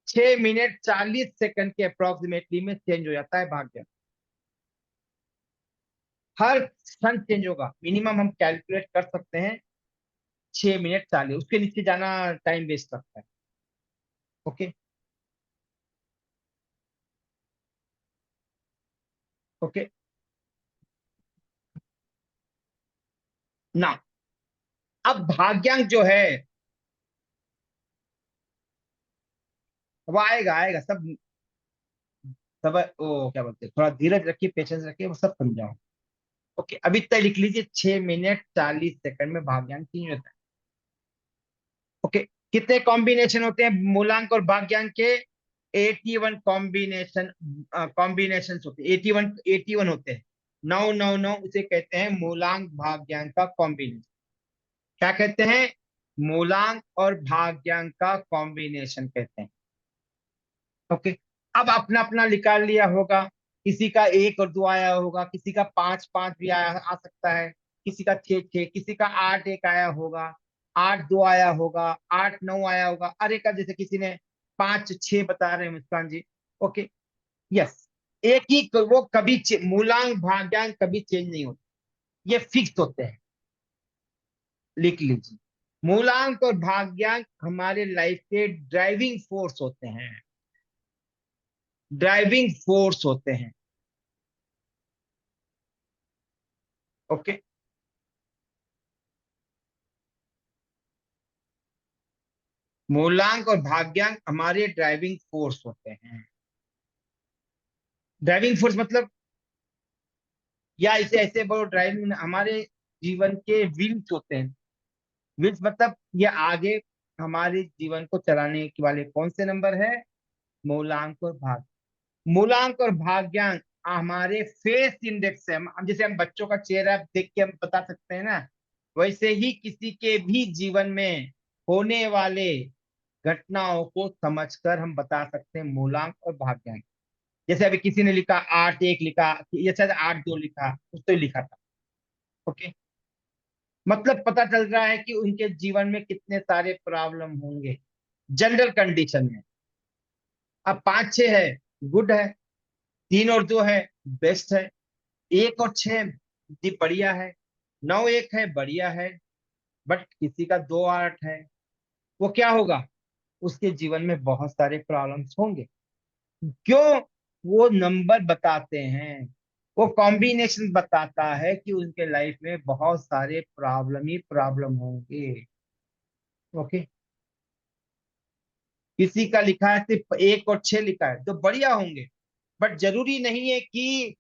6 मिनट 40 सेकंड के अप्रोक्सीमेटली में चेंज हो जाता है भाग्यांक। हर क्षण चेंज होगा, मिनिमम हम कैलकुलेट कर सकते हैं 6 मिनट 40, उसके नीचे जाना टाइम वेस्ट लगता है। ओके ओके ना, अब भाग्यांक जो है वो आएगा आएगा सब सब, ओ क्या बोलते हैं, थोड़ा धीरज रखिए, पेशेंस रखिए, वो सब समझाओ। ओके, अभी तक लिख लीजिए, 6 मिनट 40 सेकंड में भाग्यांक चेंज होता है। ओके, कितने कॉम्बिनेशन होते हैं मूलांक और भाग्यांक के, 81 कॉम्बिनेशन होते हैं, 81 होते हैं। 9 उसे कहते हैं मूलांक भाग्यांक का कॉम्बिनेशन। क्या कहते हैं, मूलांक और भाग्यांक का कॉम्बिनेशन कहते हैं। ओके, अब अपना अपना निकाल लिया होगा। किसी का 1 और 2 आया होगा, किसी का 5 5 भी आया आ सकता है, किसी का 6 6, किसी का 8 1 आया होगा, 8 2 आया होगा, 8 9 आया होगा। अरे का जैसे किसी ने 5 6 बता रहे हैं मुस्कान जी। ओके, यस, एक ही वो कभी मूलांक भाग्यांक कभी चेंज नहीं होते, ये फिक्स होते हैं। लिख लीजिए, मूलांक और भाग्यांक हमारे लाइफ के ड्राइविंग फोर्स होते हैं, ड्राइविंग फोर्स होते हैं। ओके, मूलांक और भाग्यांक हमारे ड्राइविंग फोर्स होते हैं। ड्राइविंग फोर्स मतलब, या इसे ऐसे बोलो, ड्राइविंग हमारे जीवन के व्हील्स होते हैं। व्हील्स मतलब ये आगे हमारे जीवन को चलाने के वाले कौन से नंबर है? मूलांक और भाग। मूलांक और भाग्यांक हमारे फेस इंडेक्स है। जैसे हम बच्चों का चेहरा देख के हम बता सकते हैं ना, वैसे ही किसी के भी जीवन में होने वाले घटनाओं को समझकर हम बता सकते हैं मूलांक और भाग्यांक। जैसे अभी किसी ने लिखा 8-1 लिखा, ये शायद 8-2 लिखा, कुछ तो ही लिखा था। ओके, मतलब पता चल रहा है कि उनके जीवन में कितने सारे प्रॉब्लम होंगे जनरल कंडीशन में। अब 5-6 है, गुड है। 3 और 2 है, बेस्ट है। 1 और 6 भी बढ़िया है। 9-1 है, बढ़िया है। बट किसी का 2-8 है, वो क्या होगा? उसके जीवन में बहुत सारे प्रॉब्लम्स होंगे। क्यों? वो नंबर बताते हैं, वो कॉम्बिनेशन बताता है कि उनके लाइफ में बहुत सारे प्रॉब्लम ही प्रॉब्लम होंगे। ओके, किसी का लिखा है सिर्फ 1 और 6 लिखा है तो बढ़िया होंगे, बट जरूरी नहीं है कि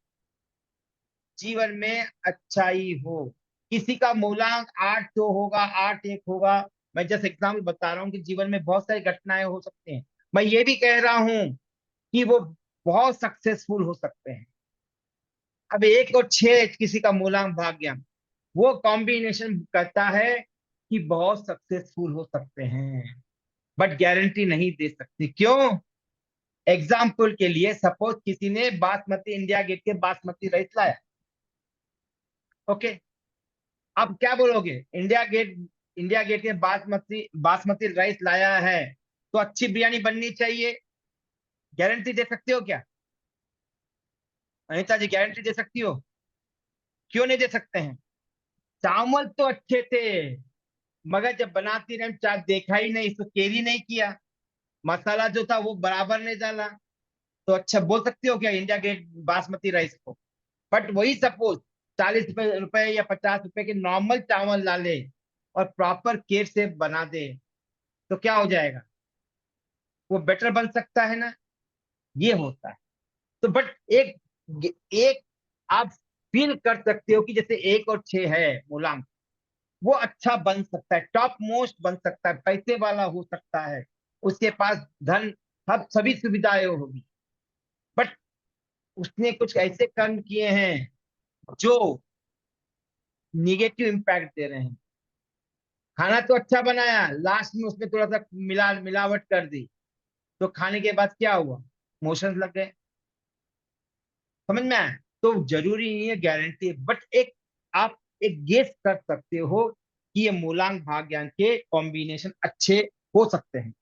जीवन में अच्छाई हो। किसी का मूलांक 8-2 होगा, 8-1 होगा। मैं जस्ट एग्जाम्पल बता रहा हूँ कि जीवन में बहुत सारी घटनाएं हो सकती हैं। मैं ये भी कह रहा हूँ कि वो बहुत सक्सेसफुल हो सकते हैं। अब 1 और 6 किसी का मूलांक भाग्यांक, वो कॉम्बिनेशन कहता है कि बहुत सक्सेसफुल हो सकते हैं, बट गारंटी नहीं दे सकती। क्यों? एग्जाम्पल के लिए सपोज किसी ने बासमती, इंडिया गेट के बासमती राइस लाया। ओके, अब क्या बोलोगे? इंडिया गेट के बासमती बासमती राइस लाया है तो अच्छी बिरयानी बननी चाहिए। गारंटी दे सकते हो क्या? अनिता जी, गारंटी दे सकती हो? क्यों नहीं दे सकते हैं? चावल तो अच्छे थे, मगर जब बनाती रही चाट देखा ही नहीं, इसको केरी नहीं किया, मसाला जो था वो बराबर नहीं डाला, तो अच्छा बोल सकते हो क्या इंडिया गेट बासमती राइस को? बट वही सपोज 40 रुपए या 50 रुपए के नॉर्मल चावल डाले और प्रॉपर केयर से बना दे, तो क्या हो जाएगा? वो बेटर बन सकता है ना। ये होता है। तो बट एक एक आप फील कर सकते हो कि जैसे 1 और 6 है मूलांक, वो अच्छा बन सकता है, टॉप मोस्ट बन सकता है, पैसे वाला हो सकता है, उसके पास धन, सब सभी सुविधाएं होगी। बट उसने कुछ ऐसे कर्म किए हैं जो निगेटिव इम्पैक्ट दे रहे हैं। खाना तो अच्छा बनाया, लास्ट में उसमें थोड़ा सा मिलावट कर दी, तो खाने के बाद क्या हुआ? मोशंस लग गए। समझ में आया? तो जरूरी नहीं है गारंटी, बट एक आप एक गेस कर सकते हो कि ये मूलांक भाग्यांक के कॉम्बिनेशन अच्छे हो सकते हैं।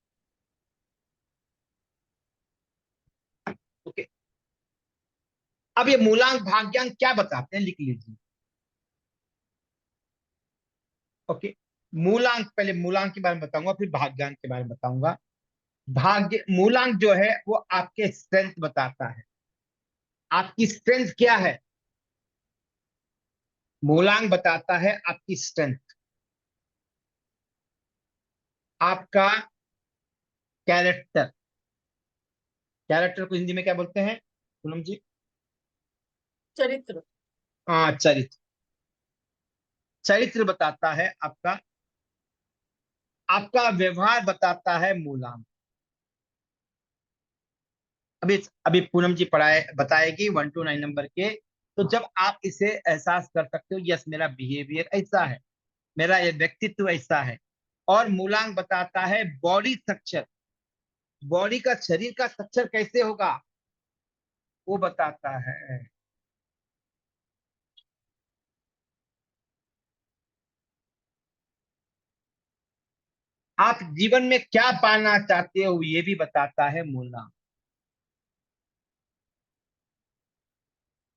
ओके, अब ये मूलांक भाग्यांक क्या बताते हैं, लिख लीजिए। ओके, मूलांक, पहले मूलांक के बारे में बताऊंगा, फिर भाग्यांक के बारे में बताऊंगा। मूलांक जो है वो आपके स्ट्रेंथ बताता है। आपकी स्ट्रेंथ क्या है? मूलांक बताता है आपकी स्ट्रेंथ, आपका कैरेक्टर। कैरेक्टर को हिंदी में क्या बोलते हैं पूनम जी? चरित्र। हाँ, चरित्र। चरित्र बताता है आपका, आपका व्यवहार बताता है मूलांक। अभी अभी पूनम जी पढ़ाए बताएगी 1 to 9 नंबर के। तो जब आप इसे एहसास कर सकते हो, यस मेरा बिहेवियर ऐसा है, मेरा ये व्यक्तित्व ऐसा है। और मूलांक बताता है बॉडी स्ट्रक्चर, बॉडी का, शरीर का स्ट्रक्चर कैसे होगा, वो बताता है। आप जीवन में क्या पाना चाहते हो, ये भी बताता है मूलांक।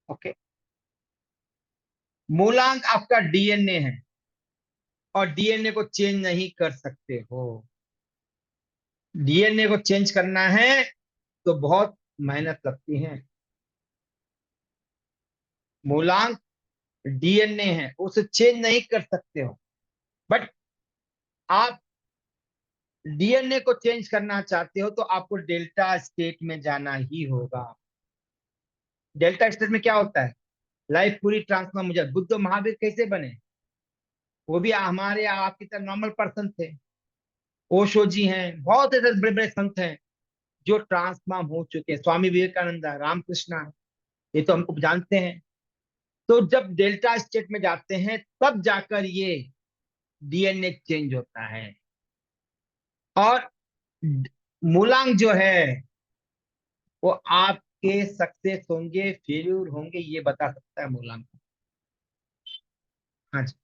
ओके, मूलांक आपका डीएनए है, और डीएनए को चेंज नहीं कर सकते हो। डीएनए को चेंज करना है तो बहुत मेहनत लगती है। मूलांक डीएनए है, उसे चेंज नहीं कर सकते हो। बट आप डीएनए को चेंज करना चाहते हो तो आपको डेल्टा स्टेट में जाना ही होगा। डेल्टा स्टेट में क्या होता है? लाइफ पूरी ट्रांसफॉर्म हो जाए। बुद्ध महावीर कैसे बने? वो भी हमारे आपकी तरह नॉर्मल पर्सन थे, ओशो जी हैं, बहुत ऐसे बड़े बड़े संत हैं जो ट्रांसफॉर्म हो चुके हैं, स्वामी विवेकानंद, रामकृष्ण, ये तो हमको जानते हैं। तो जब डेल्टा स्टेट में जाते हैं तब जाकर ये डीएनए चेंज होता है। और मूलांक जो है वो आपके सक्सेस होंगे, फेल्यूर होंगे, ये बता सकता है मूलांक। हाँ जी।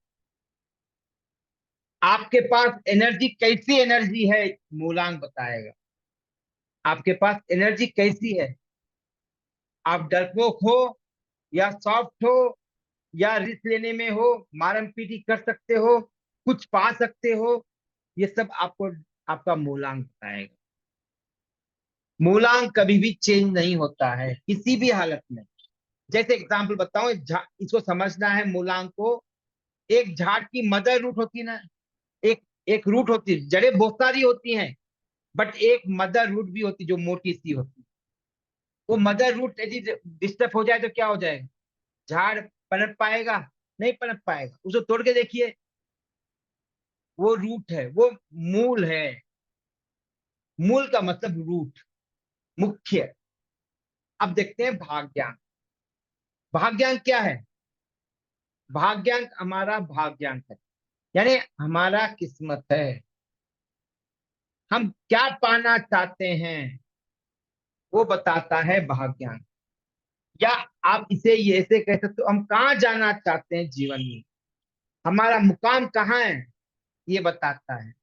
आपके पास एनर्जी कैसी एनर्जी है, मूलांक बताएगा। आपके पास एनर्जी कैसी है, आप डरपोक हो या सॉफ्ट हो, या रिस्क लेने में हो, मारम पीटी कर सकते हो, कुछ पा सकते हो, ये सब आपको आपका मूलांक बताएगा। मूलांक कभी भी चेंज नहीं होता है किसी भी हालत में। जैसे एग्जांपल बताऊं, इसको समझना है मूलांक को। एक झाड़ की मदर रूट होती है ना, एक एक रूट होती है, जड़ें बहुत सारी होती हैं, बट एक मदर रूट भी होती है जो मोटी सी होती है। वो मदर रूट यदि डिस्टर्ब हो जाए तो क्या हो जाएगा, झाड़ पनप पाएगा? नहीं पनप पाएगा। उसे तोड़ के देखिए, वो रूट है, वो मूल है। मूल का मतलब रूट, मुख्य। अब देखते हैं भाग्यांक। भाग्यांक क्या है? भाग्यांक हमारा भाग्यांक है, यानी हमारा किस्मत है। हम क्या पाना चाहते हैं वो बताता है भाग्यांक। या आप इसे ये ऐसे कह सकते हो, हम कहाँ जाना चाहते हैं जीवन में, हमारा मुकाम कहाँ है, ये बताता है।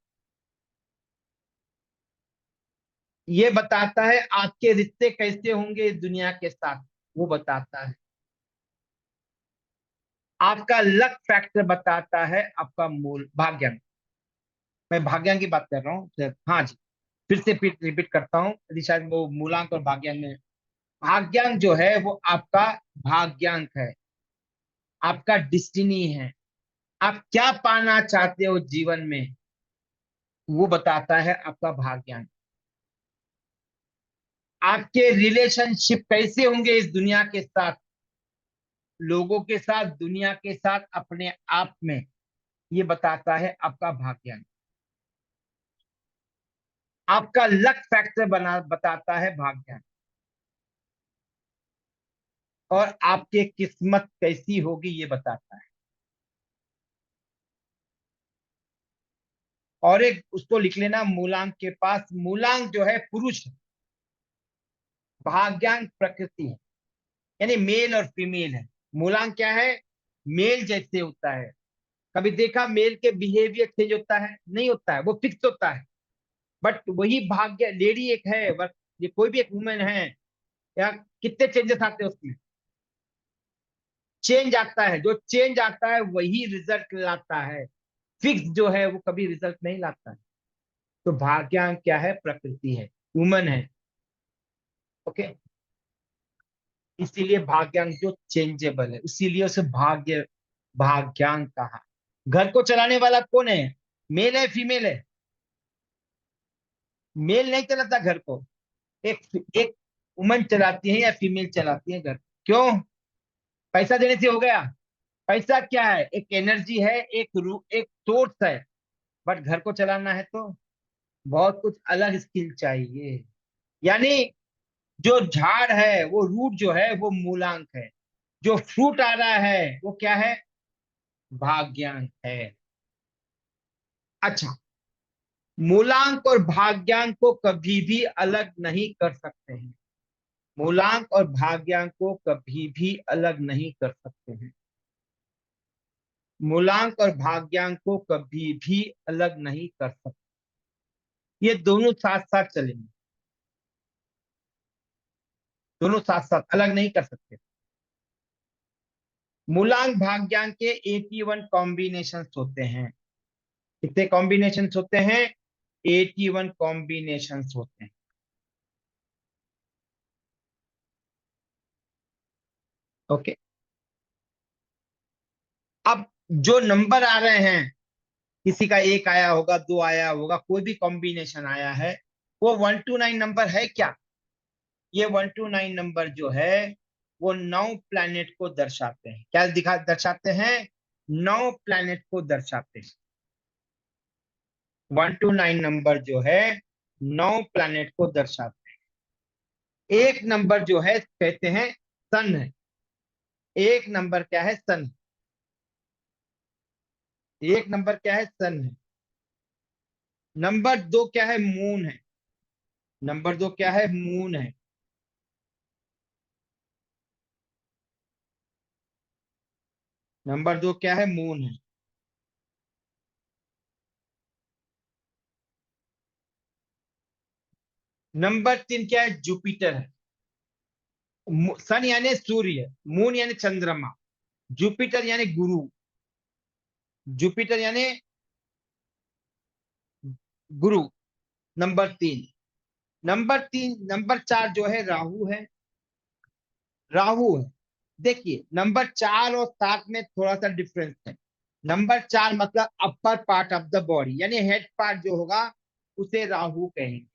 ये बताता है आपके रिश्ते कैसे होंगे इस दुनिया के साथ, वो बताता है। आपका लक फैक्टर बताता है आपका मूल भाग्यांक। मैं भाग्यांक की बात कर रहा हूँ। हाँ जी, फिर से रिपीट करता हूँ, यदि शायद वो मूलांक और भाग्यांक में, भाग्यांक जो है वो आपका भाग्यांक है, आपका डिस्टिनी है। आप क्या पाना चाहते हो जीवन में, वो बताता है आपका भाग्यांक। आपके रिलेशनशिप कैसे होंगे इस दुनिया के साथ, लोगों के साथ, दुनिया के साथ, अपने आप में, ये बताता है आपका भाग्यांक। आपका लक फैक्टर बताता है भाग्यांक। और आपकी किस्मत कैसी होगी ये बताता है। और एक उसको लिख लेना मूलांक के पास, मूलांक जो है पुरुष है, भाग्यांक प्रकृति है, यानी मेल और फीमेल है। मूलांक क्या है? मेल जैसे होता है। कभी देखा मेल के बिहेवियर चेंज होता है? नहीं होता है, वो फिक्स होता है। बट वही भाग्य लेडी एक है, ये कोई भी एक वुमेन है, या कितने चेंजेस आते हैं उसमें, चेंज आता है। जो चेंज आता है वही रिजल्ट लाता है, फिक्स जो है वो कभी रिजल्ट नहीं लाता है। तो भाग्यांक क्या है? प्रकृति है, वुमन है। ओके, इसीलिए भाग्यांक जो चेंजेबल है, इसीलिए उसे भाग्यांक कहा। घर को चलाने वाला कौन है? मेल है, फीमेल है? मेल नहीं चलाता घर को, एक एक वुमन चलाती है या फीमेल चलाती है घर। क्यों? पैसा देने से हो गया? पैसा क्या है? एक एनर्जी है, एक सोर्स है। बट घर को चलाना है तो बहुत कुछ अलग स्किल चाहिए। यानी जो झाड़ है, वो रूट जो है वो मूलांक है, जो फ्रूट आ रहा है वो क्या है? भाग्यांक है। अच्छा, मूलांक और भाग्यांक को कभी भी अलग नहीं कर सकते हैं। मूलांक और भाग्यांक को कभी भी अलग नहीं कर सकते हैं। मूलांक और भाग्यांक को कभी भी अलग नहीं कर सकते, ये दोनों साथ साथ चलेंगे, दोनों साथ साथ अलग नहीं कर सकते। मूलांक भाग्यांक के 81 कॉम्बिनेशन होते हैं। कितने कॉम्बिनेशन होते हैं? 81 कॉम्बिनेशन होते हैं। ओके, अब जो नंबर आ रहे हैं, किसी का एक आया होगा, दो आया होगा, कोई भी कॉम्बिनेशन आया है, वो 1 to 9 नंबर है क्या? ये 1 to 9 नंबर जो है वो 9 प्लैनेट को दर्शाते हैं। क्या दर्शाते हैं? 9 प्लैनेट को दर्शाते हैं। 1 to 9 नंबर जो है 9 प्लैनेट को दर्शाते हैं। एक नंबर जो है कहते हैं सन है। एक नंबर क्या है? सन। एक नंबर क्या है? सन है। नंबर 2 क्या है? मून है। नंबर 2 क्या है? मून है। नंबर 2 क्या है? मून है। नंबर 3 क्या है? जुपिटर है। सन यानी सूर्य, मून यानी चंद्रमा, जुपिटर यानी गुरु। जुपिटर यानी गुरु। नंबर 3। नंबर 4 जो है राहु है। राहु है। देखिए नंबर 4 और 7 में थोड़ा सा डिफरेंस है। नंबर 4 मतलब upper part of the body यानी हेड पार्ट जो होगा उसे राहु कहेंगे,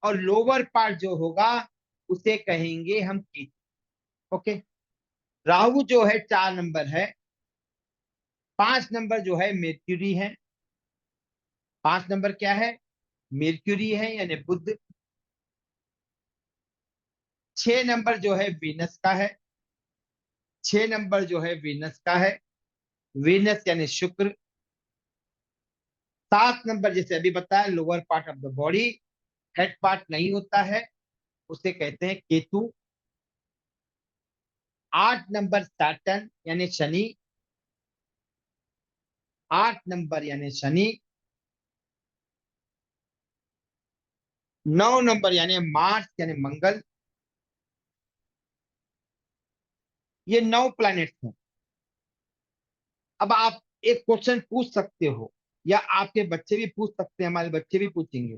और लोअर पार्ट जो होगा उसे कहेंगे हम केतु। ओके। राहु जो है 4 नंबर है। 5 नंबर जो है मेर्क्यूरी है। 5 नंबर क्या है? मेर्क्यूरी है यानी बुध। 6 नंबर जो है वीनस का है। 6 नंबर जो है वीनस का है। वीनस यानी शुक्र। 7 नंबर जैसे अभी बताया lower part of the body, head part नहीं होता है, उसे कहते हैं केतु। 8 नंबर सैटर्न यानी शनि। 8 नंबर यानी शनि। 9 नंबर यानी मार्स यानी मंगल। ये 9 प्लैनेट्स हैं। अब आप एक क्वेश्चन पूछ सकते हो, या आपके बच्चे भी पूछ सकते हैं, हमारे बच्चे भी पूछेंगे।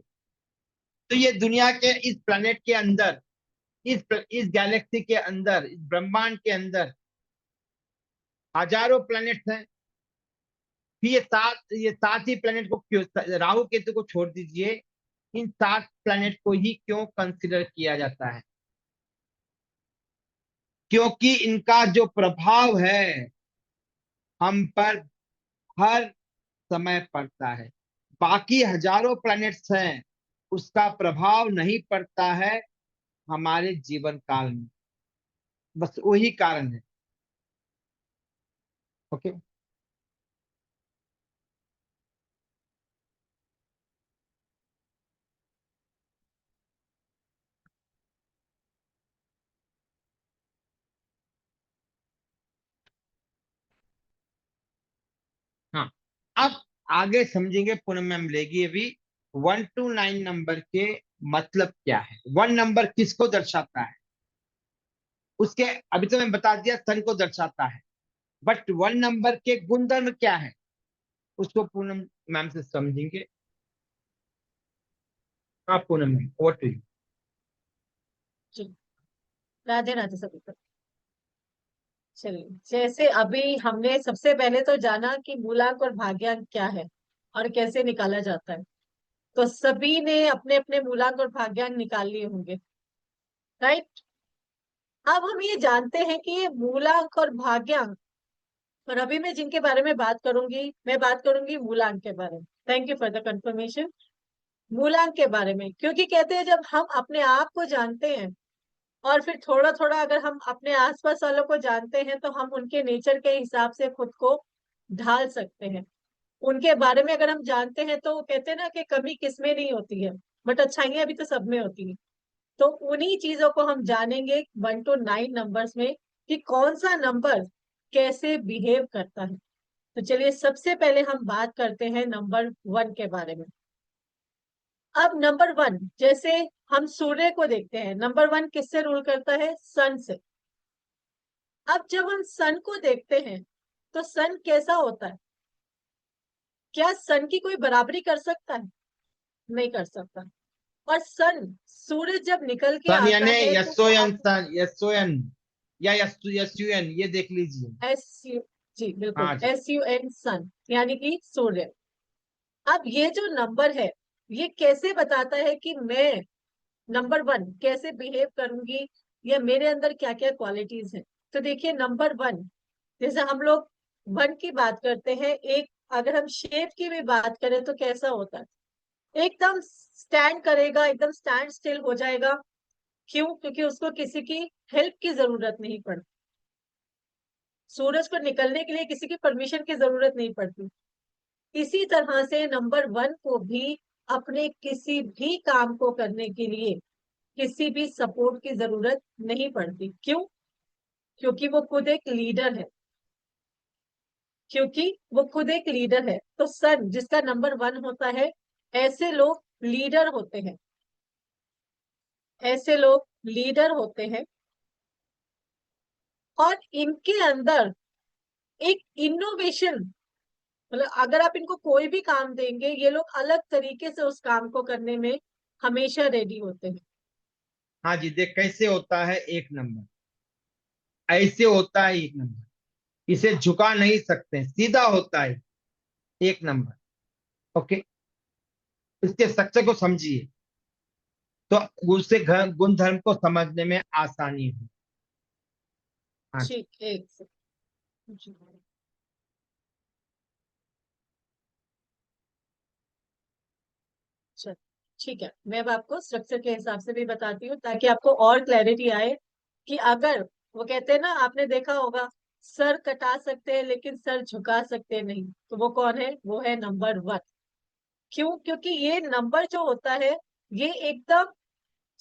तो ये दुनिया के इस प्लैनेट के अंदर, इस गैलेक्सी के अंदर, इस ब्रह्मांड के अंदर हजारों प्लैनेट्स हैं। फिर ये सात ही प्लैनेट को क्यों, राहु केतु को छोड़ दीजिए, इन 7 प्लैनेट को ही क्यों कंसिडर किया जाता है? क्योंकि इनका जो प्रभाव है हम पर हर समय पड़ता है। बाकी हजारों प्लैनेट्स हैं, उसका प्रभाव नहीं पड़ता है हमारे जीवन काल में। बस वही कारण है। ओके। हाँ, अब आगे समझेंगे, पूनम मैम लेगी अभी 1 to 9 नंबर के मतलब क्या है। 1 नंबर किसको दर्शाता है? उसके अभी तो मैं बता दिया, सन को दर्शाता है। बट 1 नंबर के गुणधर्म क्या है उसको पूनम मैम से समझेंगे। हाँ Poonam ma'am, over to you. जी, राधे राधे सभी को। चलिए, जैसे अभी हमने सबसे पहले तो जाना कि मूलांक और भाग्यांक क्या है और कैसे निकाला जाता है। तो सभी ने अपने अपने मूलांक और भाग्यांक निकाल लिए होंगे, राइट। अब हम ये जानते हैं कि ये मूलांक और भाग्यांक, और अभी मैं जिनके बारे में बात करूंगी, मैं बात करूंगी मूलांक के बारे में। Thank you for the confirmation. मूलांक के बारे में, क्योंकि कहते हैं जब हम अपने आप को जानते हैं और फिर थोड़ा थोड़ा अगर हम अपने आसपास वालों को जानते हैं तो हम उनके नेचर के हिसाब से खुद को ढाल सकते हैं। उनके बारे में अगर हम जानते हैं तो कहते हैं ना कि कमी किसमें नहीं होती है, बट अच्छाइयां भी तो सब में होती है। तो उन्हीं चीजों को हम जानेंगे 1 to 9 नंबर्स में कि कौन सा नंबर कैसे बिहेव करता है। तो चलिए सबसे पहले हम बात करते हैं नंबर 1 के बारे में। अब नंबर 1, जैसे हम सूर्य को देखते हैं, नंबर 1 किससे रूल करता है? सन से। अब जब हम सन को देखते हैं तो सन कैसा होता है? क्या सन की कोई बराबरी कर सकता है? नहीं कर सकता। और सन, सूरज जब निकल के सन आता यानी है तो वो यशोयन, सन यशोयन या यशुयन, ये देख लीजिए। एस यू, जी बिल्कुल, हाँ जी। SUN, सन यानी कि सूर्य। अब ये जो नंबर है ये कैसे बताता है कि मैं नंबर 1 कैसे बिहेव करूंगी, या मेरे अंदर क्या क्या क्वालिटीज हैं। तो देखिए नंबर 1, जैसे हम लोग 1 की बात करते हैं, एक अगर हम शेप की भी बात करें तो कैसा होता है? एकदम स्टैंड करेगा, एकदम स्टैंड स्टिल हो जाएगा। क्यों? क्योंकि उसको किसी की हेल्प की जरूरत नहीं पड़ती, सूरज को निकलने के लिए किसी की परमिशन की जरूरत नहीं पड़ती। इसी तरह से नंबर 1 को भी अपने किसी भी काम को करने के लिए किसी भी सपोर्ट की जरूरत नहीं पड़ती। क्यों? क्योंकि वो खुद एक लीडर है, क्योंकि वो खुद एक लीडर है। तो सन जिसका नंबर 1 होता है, ऐसे लोग लीडर होते हैं, ऐसे लोग लीडर होते हैं। और इनके अंदर एक इनोवेशन, मतलब अगर आप इनको कोई भी काम देंगे, ये लोग अलग तरीके से उस काम को करने में हमेशा रेडी होते हैं। हाँ जी, देख कैसे होता है एक नंबर, ऐसे होता है एक नंबर, इसे झुका नहीं सकते, सीधा होता है एक नंबर। ओके, इसके स्ट्रक्चर को समझिए तो उससे गुण धर्म को समझने में आसानी हो। हाँ, ठीक, एक सेकंड। चल, ठीक है, मैं अब आपको स्ट्रक्चर के हिसाब से भी बताती हूँ ताकि आपको और क्लैरिटी आए कि अगर वो कहते हैं ना, आपने देखा होगा, सर कटा सकते हैं लेकिन सर झुका सकते नहीं, तो वो कौन है? वो है नंबर 1। क्यों? क्योंकि ये नंबर जो होता है, ये एकदम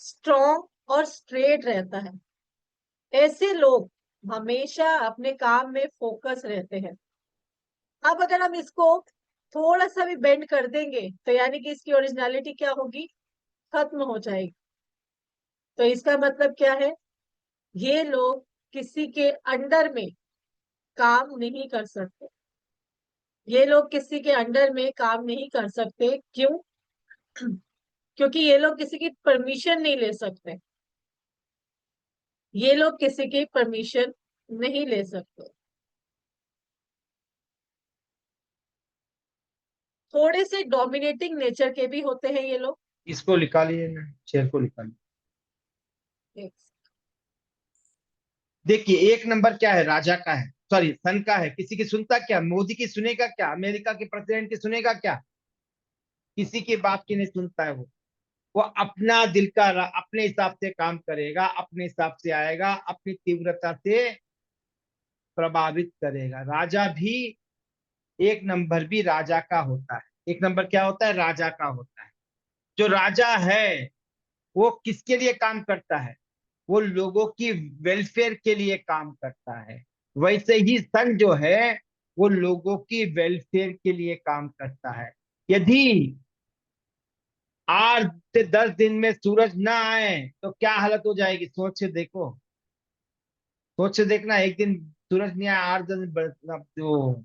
स्ट्रॉन्ग और स्ट्रेट रहता है। ऐसे लोग हमेशा अपने काम में फोकस रहते हैं। अब अगर हम इसको थोड़ा सा भी बेंड कर देंगे तो यानी कि इसकी ओरिजिनलिटी क्या होगी? खत्म हो जाएगी। तो इसका मतलब क्या है? ये लोग किसी के अंडर में काम नहीं कर सकते, ये लोग किसी के अंडर में काम नहीं कर सकते। क्यों? क्योंकि ये लोग किसी की परमिशन नहीं ले सकते, ये लोग किसी की परमिशन नहीं ले सकते। थोड़े से डोमिनेटिंग नेचर के भी होते हैं ये लोग। इसको निकालिए ना, शेर को निकालिए। देखिए एक नंबर क्या है, राजा का है, सॉरी सन का है। किसी की सुनता क्या? मोदी की सुनेगा क्या? अमेरिका के प्रेसिडेंट की सुनेगा क्या? किसी की बात की नहीं सुनता है वो अपना दिल का अपने हिसाब से काम करेगा, अपने हिसाब से आएगा, अपनी तीव्रता से प्रभावित करेगा। राजा भी, एक नंबर भी राजा का होता है। एक नंबर क्या होता है? राजा का होता है। जो राजा है वो किसके लिए काम करता है? वो लोगों की वेलफेयर के लिए काम करता है। वैसे ही सन जो है वो लोगों की वेलफेयर के लिए काम करता है। यदि 8 से 10 दिन में सूरज ना आए तो क्या हालत हो जाएगी? सोच के देखो, सोच के देखना। एक दिन सूरज नहीं आया, 8 10 दिन जो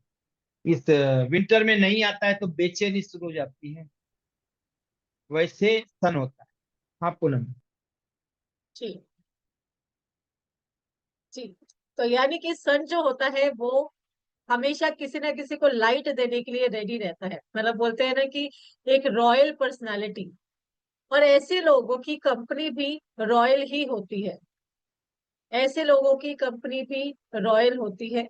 इस विंटर में नहीं आता है तो बेचैनी शुरू हो जाती है। वैसे सन होता है। हाँ पूनम। ठीक, ठीक। तो यानी कि सन जो होता है वो हमेशा किसी ना किसी को लाइट देने के लिए रेडी रहता है, मतलब बोलते हैं ना कि एक रॉयल पर्सनालिटी। और ऐसे लोगों की कंपनी भी रॉयल ही होती है, ऐसे लोगों की कंपनी भी रॉयल होती है।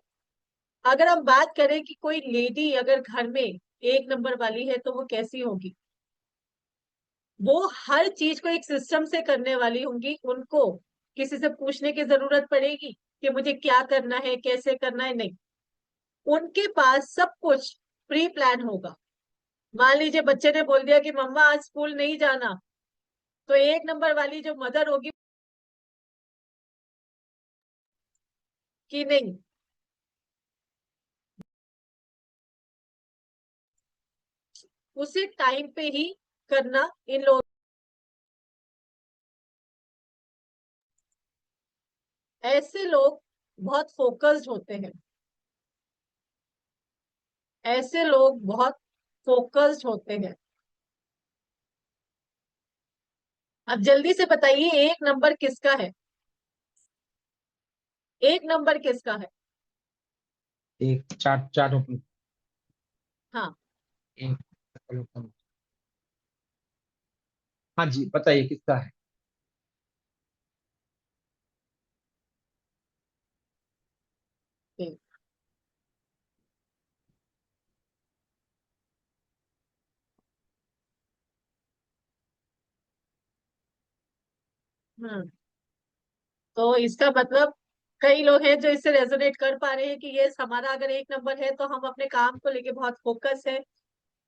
अगर हम बात करें कि कोई लेडी अगर घर में एक नंबर वाली है तो वो कैसी होगी? वो हर चीज को एक सिस्टम से करने वाली होंगी, उनको किसी से पूछने की जरूरत पड़ेगी कि मुझे क्या करना है, कैसे करना है? नहीं, उनके पास सब कुछ प्री प्लान होगा। मान लीजिए बच्चे ने बोल दिया कि मम्मा आज स्कूल नहीं जाना, तो एक नंबर वाली जो मदर होगी कि नहीं, उसी टाइम पे ही करना इन लोग। ऐसे लोग बहुत फोकस्ड होते हैं, ऐसे लोग बहुत फोकस्ड होते हैं। अब जल्दी से बताइए, एक नंबर किसका है? एक नंबर किसका है? एक चार्ट चार्ट ओपन। हाँ, एक, हाँ जी बताइए किसका है? एक। तो इसका मतलब कई लोग हैं जो इससे रेजोनेट कर पा रहे हैं कि ये हमारा अगर एक नंबर है तो हम अपने काम को लेके बहुत फोकस है।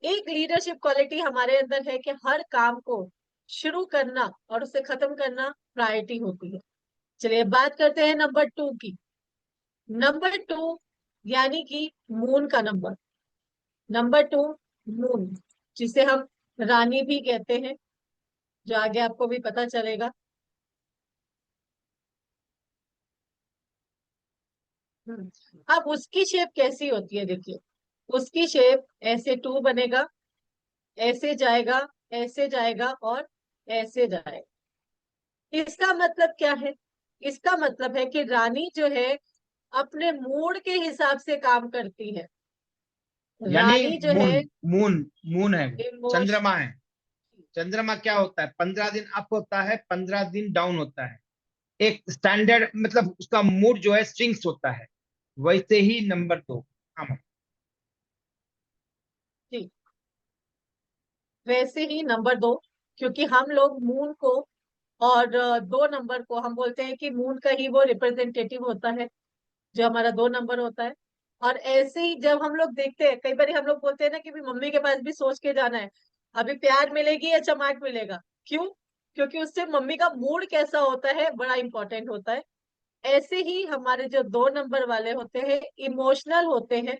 एक लीडरशिप क्वालिटी हमारे अंदर है कि हर काम को शुरू करना और उसे खत्म करना प्रायोरिटी होती है। चलिए बात करते हैं नंबर 2 की। नंबर 2 यानी कि मून का नंबर। नंबर 2 मून, जिसे हम रानी भी कहते हैं, जो आगे आपको भी पता चलेगा। अब उसकी शेप कैसी होती है, देखिए उसकी शेप ऐसे 2 बनेगा, ऐसे जाएगा, ऐसे जाएगा और ऐसे जाएगा। इसका मतलब क्या है? इसका मतलब है कि रानी जो है अपने मूड के हिसाब से काम करती है। यानी रानी जो मून, है मून मून है वो, इमोशन, चंद्रमा है। चंद्रमा क्या होता है, 15 दिन अप होता है, 15 दिन डाउन होता है। एक स्टैंडर्ड मतलब उसका मूड जो है स्विंग्स होता है। वैसे ही नंबर 2। हाँ, वैसे ही नंबर 2, क्योंकि हम लोग मून को और 2 नंबर को हम बोलते हैं कि मून का ही वो रिप्रेजेंटेटिव होता है, जो हमारा 2 नंबर होता है। और ऐसे ही जब हम लोग देखते हैं, कई बार हम लोग बोलते हैं ना कि भी मम्मी के पास भी सोच के जाना है, अभी प्यार मिलेगी या चमाक मिलेगा। क्यों? क्योंकि उससे मम्मी का मूड कैसा होता है बड़ा इंपॉर्टेंट होता है। ऐसे ही हमारे जो 2 नंबर वाले होते हैं इमोशनल होते हैं,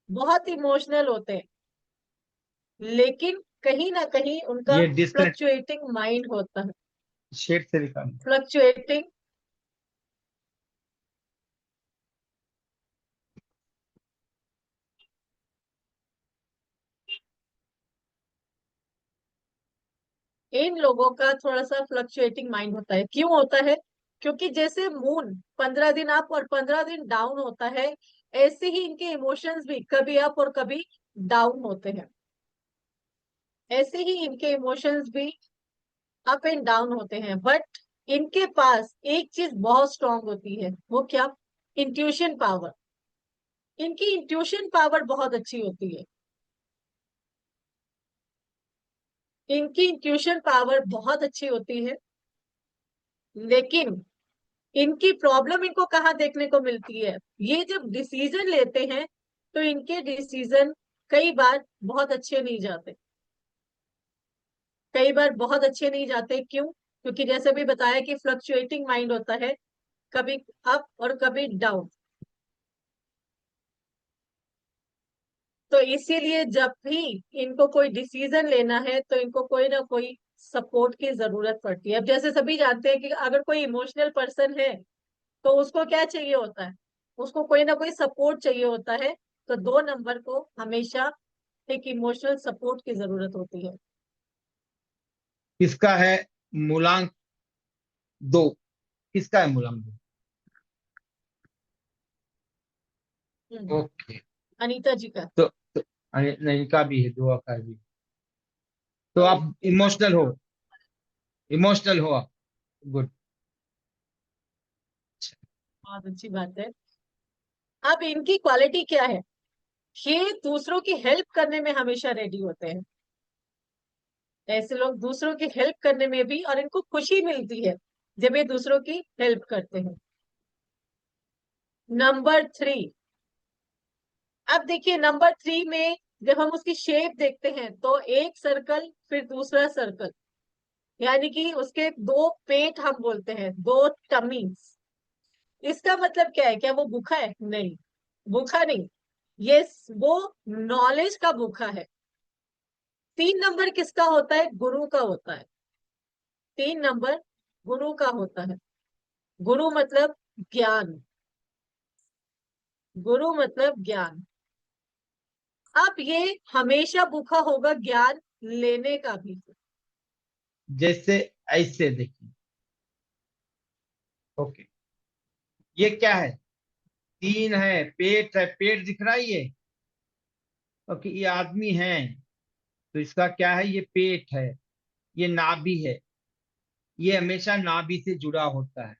बहुत इमोशनल होते हैं, लेकिन कहीं ना कहीं उनका ये डिस्कनेक्ट फ्लक्चुएटिंग माइंड होता है। शेड से निकाल। फ्लक्चुएटिंग, इन लोगों का थोड़ा सा फ्लक्चुएटिंग माइंड होता है। क्यों होता है? क्योंकि जैसे मून 15 दिन अप और 15 दिन डाउन होता है, ऐसे ही इनके इमोशंस भी कभी अप और कभी डाउन होते हैं। ऐसे ही इनके इमोशंस भी अप एंड डाउन होते हैं। बट इनके पास एक चीज बहुत स्ट्रांग होती है, वो क्या? Intuition power. इनकी इंट्यूशन पावर बहुत अच्छी होती है। इनकी इंट्यूशन पावर बहुत अच्छी होती है, लेकिन इनकी प्रॉब्लम इनको कहाँ देखने को मिलती है? ये जब डिसीजन लेते हैं तो इनके डिसीजन कई बार बहुत अच्छे नहीं जाते। कई बार बहुत अच्छे नहीं जाते। क्यों? क्योंकि जैसे भी बताया कि फ्लक्चुएटिंग माइंड होता है, कभी अप और कभी डाउन। तो इसीलिए जब भी इनको कोई डिसीजन लेना है तो इनको कोई ना कोई सपोर्ट की जरूरत पड़ती है। अब जैसे सभी जानते हैं कि अगर कोई इमोशनल पर्सन है तो उसको क्या चाहिए होता है? उसको कोई ना कोई सपोर्ट चाहिए होता है। तो 2 नंबर को हमेशा एक इमोशनल सपोर्ट की जरूरत होती है। किसका है मूलांक 2? किसका है मूलांक 2? ओके। अनीता जी का। तो नहीं, इनका भी है, 2 का भी। तो तो आप इमोशनल हो, इमोशनल हो आप। गुड। बहुत अच्छी बात है। अब इनकी क्वालिटी क्या है? ये दूसरों की हेल्प करने में हमेशा रेडी होते हैं। ऐसे लोग दूसरों की हेल्प करने में भी, और इनको खुशी मिलती है जब ये दूसरों की हेल्प करते हैं। नंबर 3। अब देखिए नंबर 3 में जब हम उसकी शेप देखते हैं तो एक सर्कल फिर दूसरा सर्कल, यानी कि उसके 2 पेट हम बोलते हैं, 2 टमीज। इसका मतलब क्या है? क्या वो भूखा है? नहीं, भूखा नहीं। ये वो नॉलेज का भूखा है। 3 नंबर किसका होता है? गुरु का होता है। 3 नंबर गुरु का होता है। गुरु मतलब ज्ञान। गुरु मतलब ज्ञान। अब ये हमेशा भूखा होगा ज्ञान लेने का भी। जैसे ऐसे देखिए। ओके, ये क्या है? 3 है, पेट है, पेट दिख रहा है ये। ओके, ये आदमी है, तो इसका क्या है? ये पेट है, ये नाभि है, ये हमेशा नाभि से जुड़ा होता है।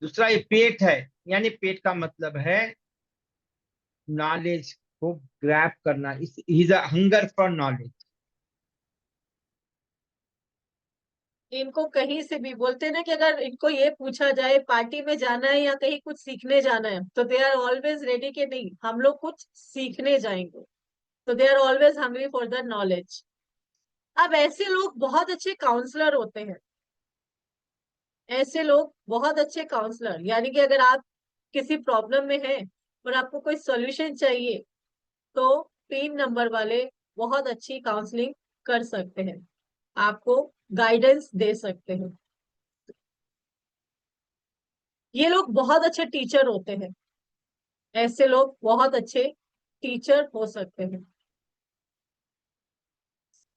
दूसरा ये पेट है, यानी पेट का मतलब है नॉलेज को ग्रैब करना। Is a hunger for knowledge. इनको कहीं से भी बोलते हैं ना कि अगर इनको ये पूछा जाए पार्टी में जाना है या कहीं कुछ सीखने जाना है, तो दे आर ऑलवेज रेडी कि नहीं हम लोग कुछ सीखने जाएंगे। तो they are always hungry for the knowledge. अब ऐसे लोग बहुत अच्छे काउंसलर होते हैं। ऐसे लोग बहुत अच्छे काउंसलर, यानी कि अगर आप किसी प्रॉब्लम में हैं और आपको कोई सॉल्यूशन चाहिए, तो 3 नंबर वाले बहुत अच्छी काउंसलिंग कर सकते हैं, आपको गाइडेंस दे सकते हैं। ये लोग बहुत अच्छे टीचर होते हैं। ऐसे लोग बहुत अच्छे टीचर हो सकते हैं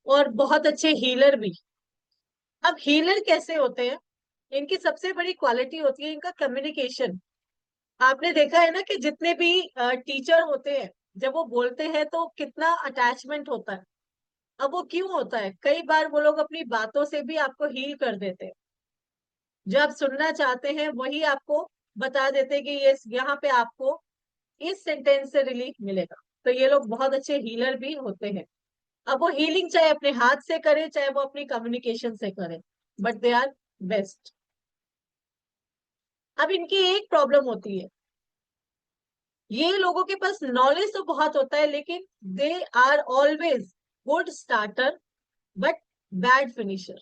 और बहुत अच्छे हीलर भी। अब हीलर कैसे होते हैं? इनकी सबसे बड़ी क्वालिटी होती है इनका कम्युनिकेशन। आपने देखा है ना कि जितने भी टीचर होते हैं, जब वो बोलते हैं तो कितना अटैचमेंट होता है। अब वो क्यों होता है? कई बार वो लोग अपनी बातों से भी आपको हील कर देते हैं। जो आप सुनना चाहते हैं वही आपको बता देते हैं कि ये यहाँ पे आपको इस सेंटेंस से रिलीफ मिलेगा। तो ये लोग बहुत अच्छे हीलर भी होते हैं। अब वो हीलिंग चाहे अपने हाथ से करे चाहे वो अपनी कम्युनिकेशन से करे, बट दे आर बेस्ट। अब इनकी एक प्रॉब्लम होती है, ये लोगों के पास नॉलेज तो बहुत होता है लेकिन they are always good starter but bad finisher.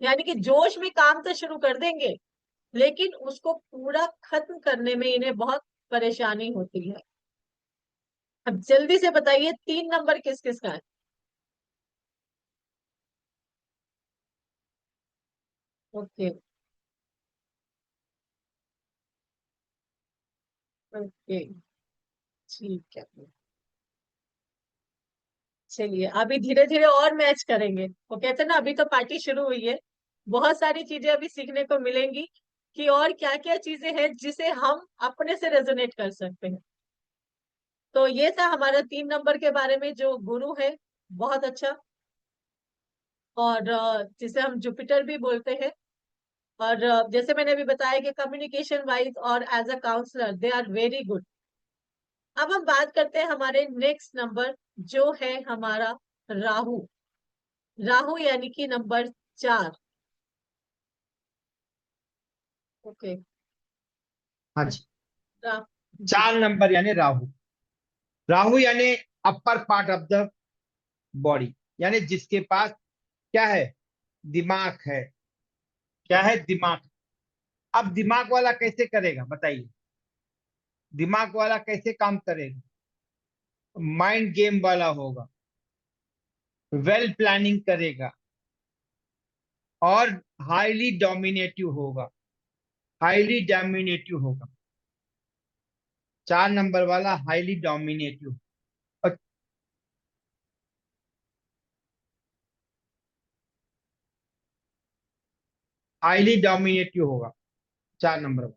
यानी कि जोश में काम तो शुरू कर देंगे लेकिन उसको पूरा खत्म करने में इन्हें बहुत परेशानी होती है। अब जल्दी से बताइए 3 नंबर किस किस का है? ओके, ओके, ठीक है। चलिए अभी धीरे धीरे और मैच करेंगे। वो कहते हैं ना अभी तो पार्टी शुरू हुई है, बहुत सारी चीजें अभी सीखने को मिलेंगी कि और क्या क्या चीजें हैं जिसे हम अपने से रेजोनेट कर सकते हैं। तो ये था हमारा 3 नंबर के बारे में, जो गुरु है बहुत अच्छा, और जिसे हम जुपिटर भी बोलते हैं। और जैसे मैंने अभी बताया कि कम्युनिकेशन वाइज और as a counsellor they are very good. अब हम बात करते हैं हमारे नेक्स्ट नंबर, जो है हमारा राहु। राहु यानी कि नंबर 4। ओके। हाँ जी। रा, जी। 4 नंबर यानी राहु। राहु यानी upper part of the body, यानी जिसके पास क्या है, दिमाग है। क्या है? दिमाग। अब दिमाग वाला कैसे करेगा बताइए? दिमाग वाला कैसे काम करेगा? माइंड गेम वाला होगा, वेल प्लानिंग करेगा और हाईली डोमिनेटिव होगा। हाईली डोमिनेटिव होगा। 4 नंबर वाला हाईली डोमिनेटिव और हाईली डोमिनेटिव होगा 4 नंबर वाला।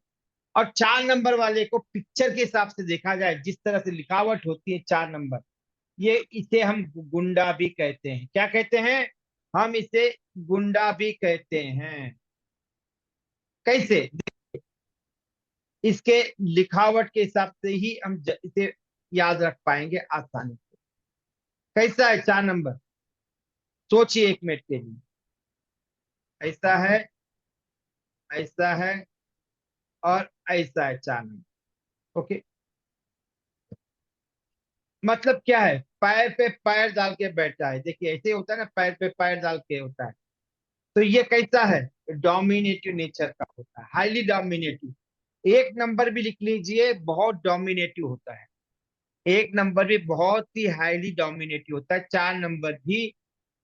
और 4 नंबर वाले को पिक्चर के हिसाब से देखा जाए, जिस तरह से लिखावट होती है 4 नंबर, ये इसे हम गुंडा भी कहते हैं। क्या कहते हैं? हम इसे गुंडा भी कहते हैं। कैसे? इसके लिखावट के हिसाब से ही हम इसे याद रख पाएंगे आसानी से। कैसा है 4 नंबर? सोचिए 1 मिनट के लिए। ऐसा है, ऐसा है और ऐसा है 4 नंबर। ओके। मतलब क्या है? पैर पे पैर डाल के बैठा है। देखिए ऐसे होता है ना, पैर पे पैर डाल के होता है। तो ये कैसा है? डोमिनेटिव नेचर का होता है, हाईली डोमिनेटिव। 1 नंबर भी लिख लीजिए, बहुत डोमिनेटिव होता है। 1 नंबर भी बहुत ही हाईली डोमिनेटिव होता है। 4 नंबर भी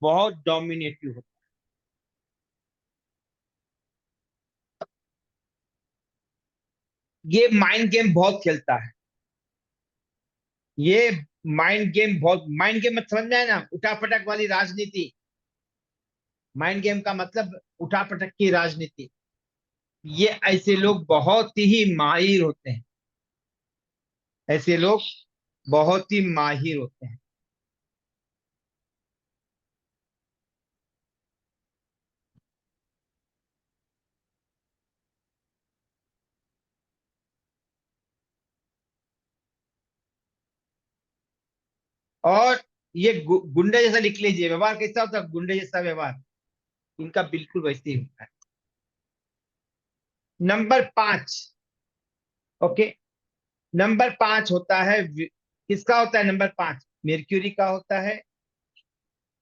बहुत डोमिनेटिव होता है। ये माइंड गेम बहुत खेलता है। ये माइंड गेम मत समझना है ना, उठापटक वाली राजनीति। माइंड गेम का मतलब उठापटक की राजनीति। ये ऐसे लोग बहुत ही माहिर होते हैं। ऐसे लोग बहुत ही माहिर होते हैं। और ये गुंडे जैसा लिख लीजिए। व्यवहार कैसा होता है? गुंडे जैसा व्यवहार। इनका बिल्कुल वैसे ही होता है। नंबर 5, ओके, नंबर 5 होता है, किसका होता है नंबर 5? मर्क्यूरी का होता है।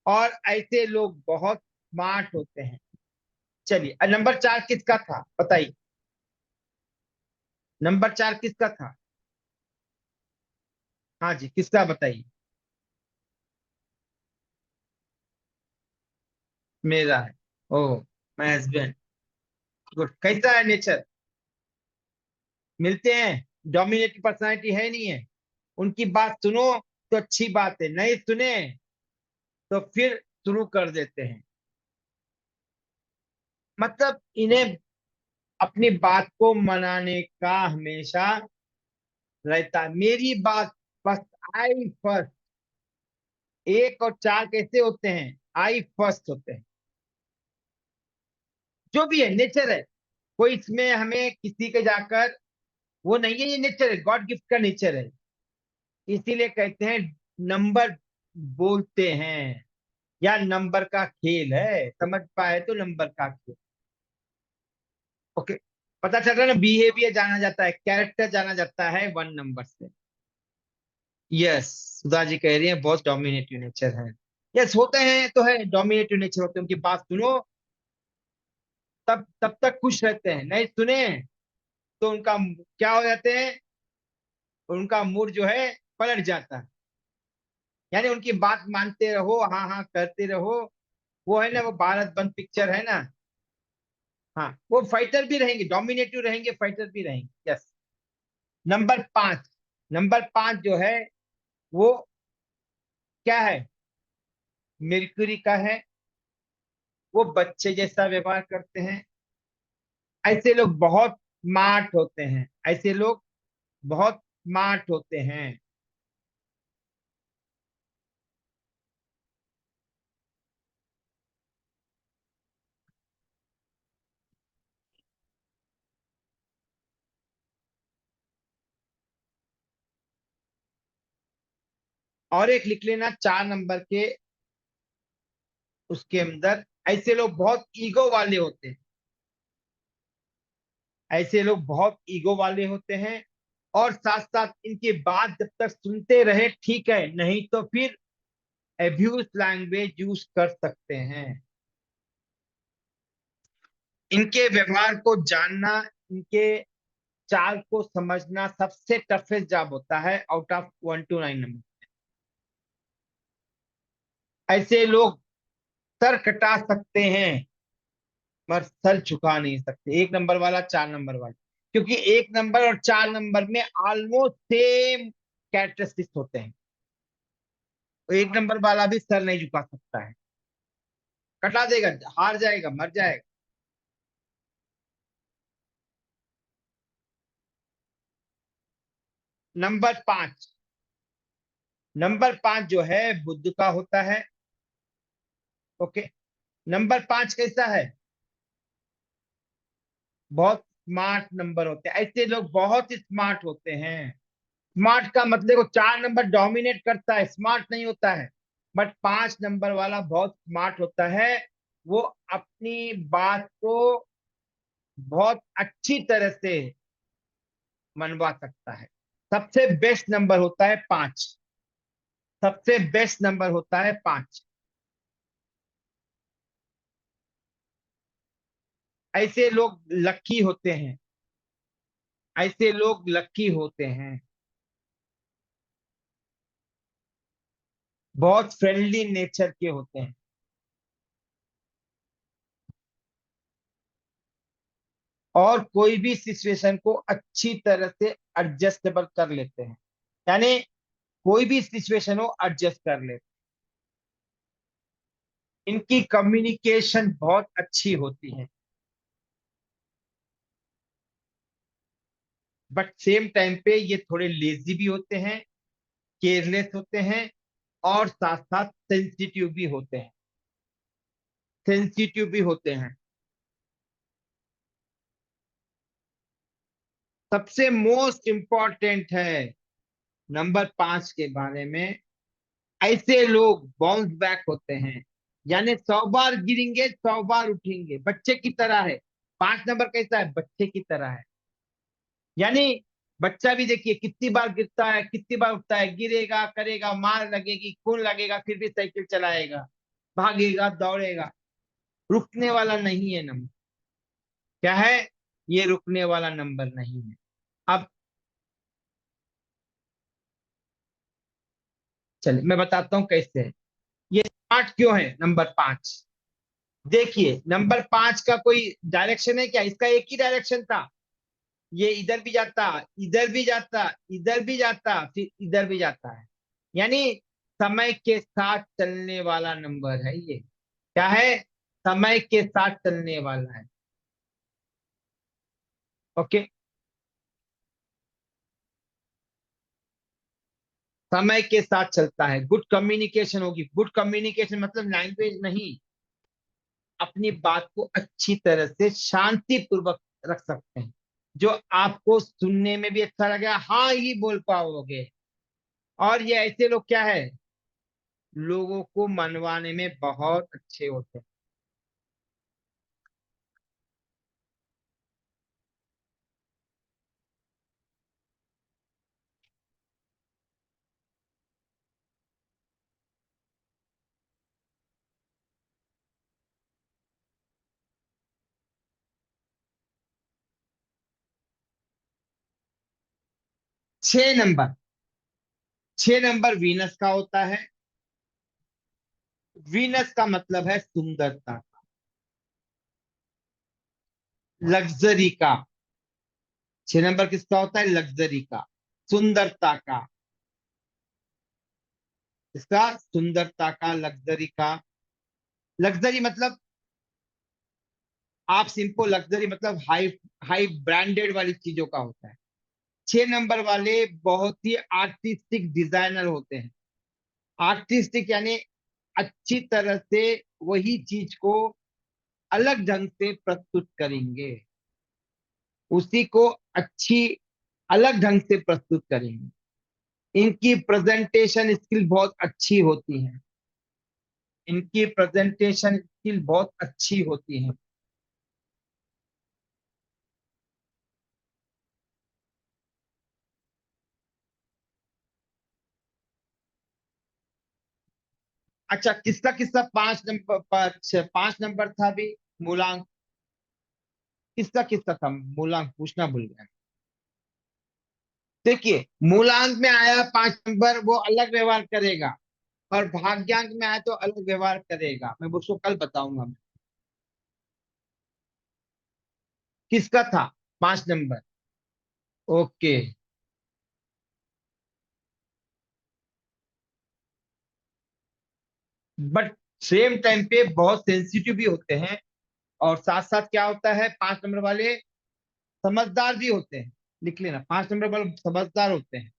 और ऐसे लोग बहुत स्मार्ट होते हैं। चलिए, नंबर 4 किसका था बताइए, नंबर 4 किसका था? हाँ जी, किसका बताइए? मेरा है। ओह, माय हस्बैंड। गुड। कैसा है नेचर? मिलते हैं? डोमिनेटिंग पर्सनालिटी है नहीं है? उनकी बात सुनो तो अच्छी बात है, नहीं सुने तो फिर शुरू कर देते हैं। मतलब इन्हें अपनी बात को मनाने का हमेशा रहता है। मेरी बात बस, आई फर्स्ट। 1 और 4 कैसे होते हैं? आई फर्स्ट होते हैं। जो भी है नेचर है, कोई इसमें हमें किसी के जाकर वो नहीं है, ये नेचर है, गॉड गिफ्ट का नेचर है। इसीलिए कहते हैं नंबर बोलते हैं, या नंबर का खेल है, समझ पाए तो नंबर का खेल। ओके, पता चल रहा है ना, बिहेवियर जाना जाता है, कैरेक्टर जाना जाता है 1 नंबर से। यस, सुधा जी कह रही है बहुत डोमिनेटिव नेचर है। यस, होते हैं तो है, डोमिनेटिव नेचर होते हैं। उनकी बात सुनो तब तक खुश रहते हैं, नहीं सुने तो उनका क्या हो जाते हैं, उनका मूड जो है पलट जाता है। यानी उनकी बात मानते रहो, हाँ हाँ करते रहो। वो है ना, वो भारत बंद पिक्चर है ना। हाँ, वो फाइटर भी रहेंगे, डोमिनेटिव रहेंगे, फाइटर भी रहेंगे। यस। नंबर 5, नंबर 5 जो है वो क्या है? मर्क्यूरी का है। वो बच्चे जैसा व्यवहार करते हैं। ऐसे लोग बहुत स्मार्ट होते हैं, ऐसे लोग बहुत स्मार्ट होते हैं। और एक लिख लेना 4 नंबर के उसके अंदर, ऐसे लोग बहुत ईगो वाले होते हैं। ऐसे लोग बहुत ईगो वाले होते हैं। और साथ साथ इनकी बात जब तक सुनते रहे ठीक है, नहीं तो फिर एब्यूज लैंग्वेज यूज कर सकते हैं। इनके व्यवहार को जानना, इनके चाल को समझना सबसे टफेस्ट जॉब होता है आउट ऑफ 1 to 9 नंबर। ऐसे लोग सर कटा सकते हैं मगर सर झुका नहीं सकते, 1 नंबर वाला 4 नंबर वाला। क्योंकि 1 नंबर और 4 नंबर में ऑलमोस्ट सेम कैरेक्टरिस्टिक्स होते हैं। तो 1 नंबर वाला भी सर नहीं झुका सकता है, कटा देगा, हार जाएगा, मर जाएगा। नंबर 5, नंबर 5 जो है बुद्ध का होता है। ओके, नंबर 5 कैसा है? बहुत स्मार्ट नंबर होते हैं। ऐसे लोग बहुत स्मार्ट होते हैं। स्मार्ट का मतलब देखो, 4 नंबर डोमिनेट करता है, स्मार्ट नहीं होता है। बट 5 नंबर वाला बहुत स्मार्ट होता है। वो अपनी बात को बहुत अच्छी तरह से मनवा सकता है। सबसे बेस्ट नंबर होता है 5। सबसे बेस्ट नंबर होता है 5। ऐसे लोग लकी होते हैं। ऐसे लोग लकी होते हैं। बहुत फ्रेंडली नेचर के होते हैं। और कोई भी सिचुएशन को अच्छी तरह से एडजस्टेबल कर लेते हैं। यानी कोई भी सिचुएशन हो एडजस्ट कर लेते हैं। इनकी कम्युनिकेशन बहुत अच्छी होती है। बट सेम टाइम पे ये थोड़े लेजी भी होते हैं, केयरलेस होते हैं, और साथ साथ सेंसिटिव भी होते हैं। सेंसिटिव भी होते हैं। सबसे मोस्ट इंपॉर्टेंट है नंबर 5 के बारे में, ऐसे लोग बाउंस बैक होते हैं। यानी 100 बार गिरेंगे 100 बार उठेंगे, बच्चे की तरह है। 5 नंबर कैसा है? बच्चे की तरह है। यानी बच्चा भी देखिए कितनी बार गिरता है, कितनी बार उठता है, गिरेगा, करेगा, मार लगेगी, खून लगेगा, फिर भी साइकिल चलाएगा, भागेगा, दौड़ेगा। रुकने वाला नहीं है नंबर। क्या है? ये रुकने वाला नंबर नहीं है। अब चलिए मैं बताता हूं कैसे है। ये स्मार्ट क्यों है नंबर 5? देखिए नंबर 5 का कोई डायरेक्शन है क्या? इसका एक ही डायरेक्शन था। ये इधर भी जाता, इधर भी जाता, इधर भी जाता, फिर इधर भी जाता है। यानी समय के साथ चलने वाला नंबर है ये। क्या है? समय के साथ चलने वाला है। ओके, समय के साथ चलता है। गुड कम्युनिकेशन होगी। गुड कम्युनिकेशन मतलब लैंग्वेज नहीं, अपनी बात को अच्छी तरह से शांति पूर्वक रख सकते हैं, जो आपको सुनने में भी अच्छा लगेगा, हाँ ही बोल पाओगे। और ये ऐसे लोग क्या है, लोगों को मनवाने में बहुत अच्छे होते हैं। 6 नंबर, 6 नंबर वीनस का होता है। वीनस का मतलब है सुंदरता, लग्जरी का। 6 नंबर किसका होता है? लग्जरी का, सुंदरता का। इसका सुंदरता का, लग्जरी का। लग्जरी मतलब आप सिंपल, लग्जरी मतलब हाई, हाई ब्रांडेड वाली चीजों का होता है। 6 नंबर वाले बहुत ही आर्टिस्टिक डिजाइनर होते हैं। आर्टिस्टिक यानी अच्छी तरह से वही चीज को अलग ढंग से प्रस्तुत करेंगे, उसी को अच्छी अलग ढंग से प्रस्तुत करेंगे। इनकी प्रेजेंटेशन स्किल बहुत अच्छी होती है। इनकी प्रेजेंटेशन स्किल बहुत अच्छी होती है। अच्छा, किसका किसका 5 नंबर पर, 5 नंबर था भी? मूलांक किसका किसका था? मूलांक पूछना भूल गया। देखिए मूलांक में आया 5 नंबर, वो अलग व्यवहार करेगा, और भाग्यांक में आया तो अलग व्यवहार करेगा। मैं उसको कल बताऊंगा मैं। किसका था 5 number? Okay. But same time पे बहुत सेंसिटिव भी होते हैं, और साथ साथ क्या होता है, 5 नंबर वाले समझदार भी होते हैं। लिख लेना, 5 नंबर वाले समझदार होते हैं,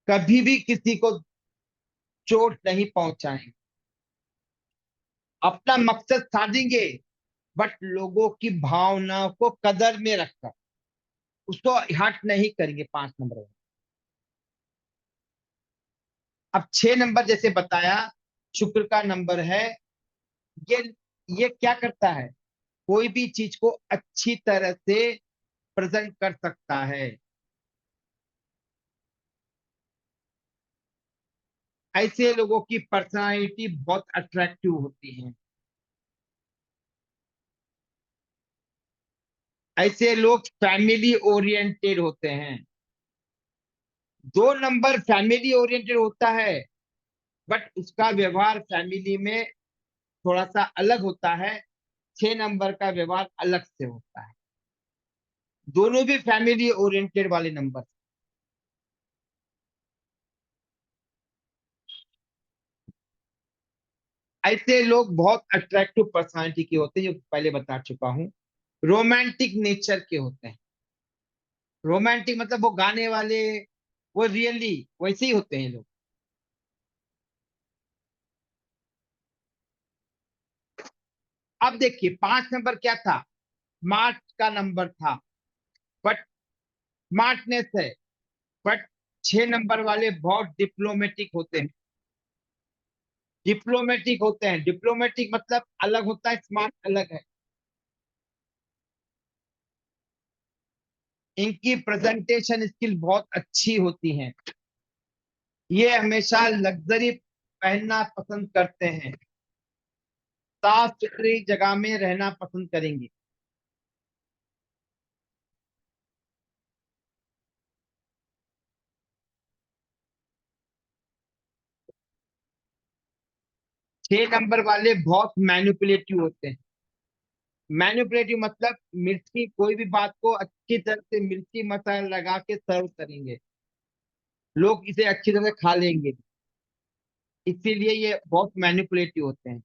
कभी भी किसी को चोट नहीं पहुंचाएंगे, अपना मकसद साधेंगे, बट लोगों की भावनाओं को कदर में रखकर उसको हर्ट नहीं करेंगे 5 नंबर वाले। अब 6 नंबर जैसे बताया, शुक्र का नंबर है। ये ये क्या करता है? कोई भी चीज को अच्छी तरह से प्रेजेंट कर सकता है। ऐसे लोगों की पर्सनालिटी बहुत अट्रैक्टिव होती है। ऐसे लोग फैमिली ओरिएंटेड होते हैं। 2 नंबर फैमिली ओरिएंटेड होता है, बट उसका व्यवहार फैमिली में थोड़ा सा अलग होता है। 6 नंबर का व्यवहार अलग से होता है। दोनों भी फैमिली ओरिएंटेड वाले नंबर। ऐसे लोग बहुत अट्रैक्टिव पर्सनालिटी के होते हैं, जो पहले बता चुका हूं। रोमांटिक नेचर के होते हैं। रोमांटिक मतलब वो गाने वाले, वो रियली वैसे ही होते हैं लोग। अब देखिए 5 नंबर क्या था? स्मार्ट का नंबर था, बट स्मार्टनेस है, बट 6 नंबर वाले बहुत डिप्लोमेटिक होते हैं। डिप्लोमेटिक होते हैं। डिप्लोमेटिक मतलब अलग होता है, स्मार्ट अलग है। इनकी प्रेजेंटेशन स्किल बहुत अच्छी होती है। ये हमेशा लग्जरी पहनना पसंद करते हैं, साफ सुथरी जगह में रहना पसंद करेंगे। छह नंबर वाले बहुत मैनिपुलेटिव होते हैं। मैनिपुलेटिव मतलब मिर्ची, कोई भी बात को अच्छी तरह से मिर्ची मसाला लगा के सर्व करेंगे, लोग इसे अच्छी तरह से खा लेंगे, इसीलिए ये बहुत मैनिपुलेटिव होते हैं।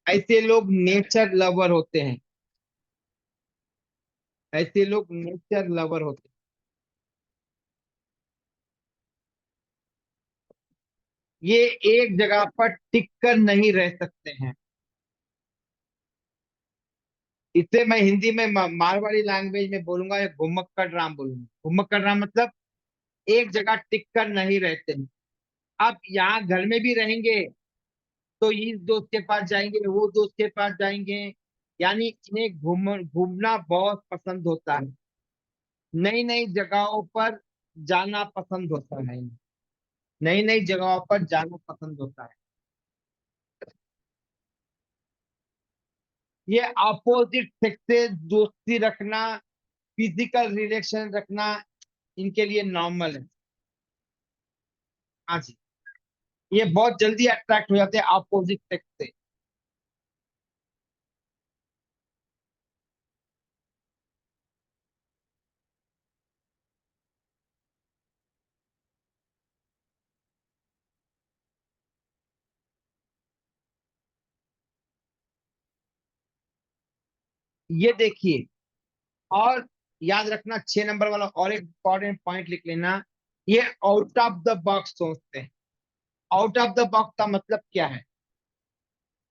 ऐसे लोग नेचर लवर होते हैं। ऐसे लोग नेचर लवर होते हैं। ये एक जगह पर टिक कर नहीं रह सकते हैं। इसे मैं हिंदी में मारवाड़ी लैंग्वेज में बोलूंगा, या घुमक्कड़ राम बोलूंगा। घुमक्कड़ राम मतलब एक जगह टिक कर नहीं रहते हैं। अब यहाँ घर में भी रहेंगे तो इस दोस्त के पास जाएंगे, वो दोस्त के पास जाएंगे, यानी इन्हें घूमना बहुत पसंद होता है। नई नई जगहों पर जाना पसंद होता है। नई नई जगहों पर जाना पसंद होता है। ये अपोजिट सेक्स से दोस्ती रखना, फिजिकल रिलेशन रखना इनके लिए नॉर्मल है। हाँ जी, ये बहुत जल्दी अट्रैक्ट हो जाते हैं अपोजिट सेक्स से। ये देखिए, और याद रखना 6 नंबर वाला और एक इंपॉर्टेंट पॉइंट लिख लेना, ये आउट ऑफ द बॉक्स सोचते हैं। आउट ऑफ द बॉक्स का मतलब क्या है?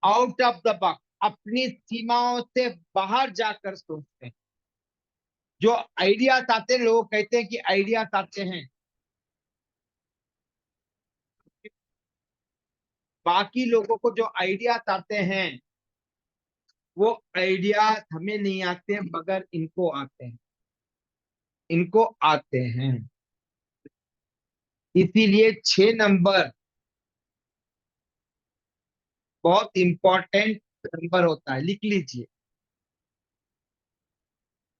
आउट ऑफ द बॉक्स, अपनी सीमाओं से बाहर जाकर सोचते हैं। जो आइडियाज आते हैं, लोग कहते हैं कि आइडियाज आते हैं, बाकी लोगों को जो आइडियाज आते हैं वो आइडियाज हमें नहीं आते, मगर इनको आते हैं। इनको आते हैं। इसीलिए 6 नंबर बहुत इंपॉर्टेंट नंबर होता है, लिख लीजिए।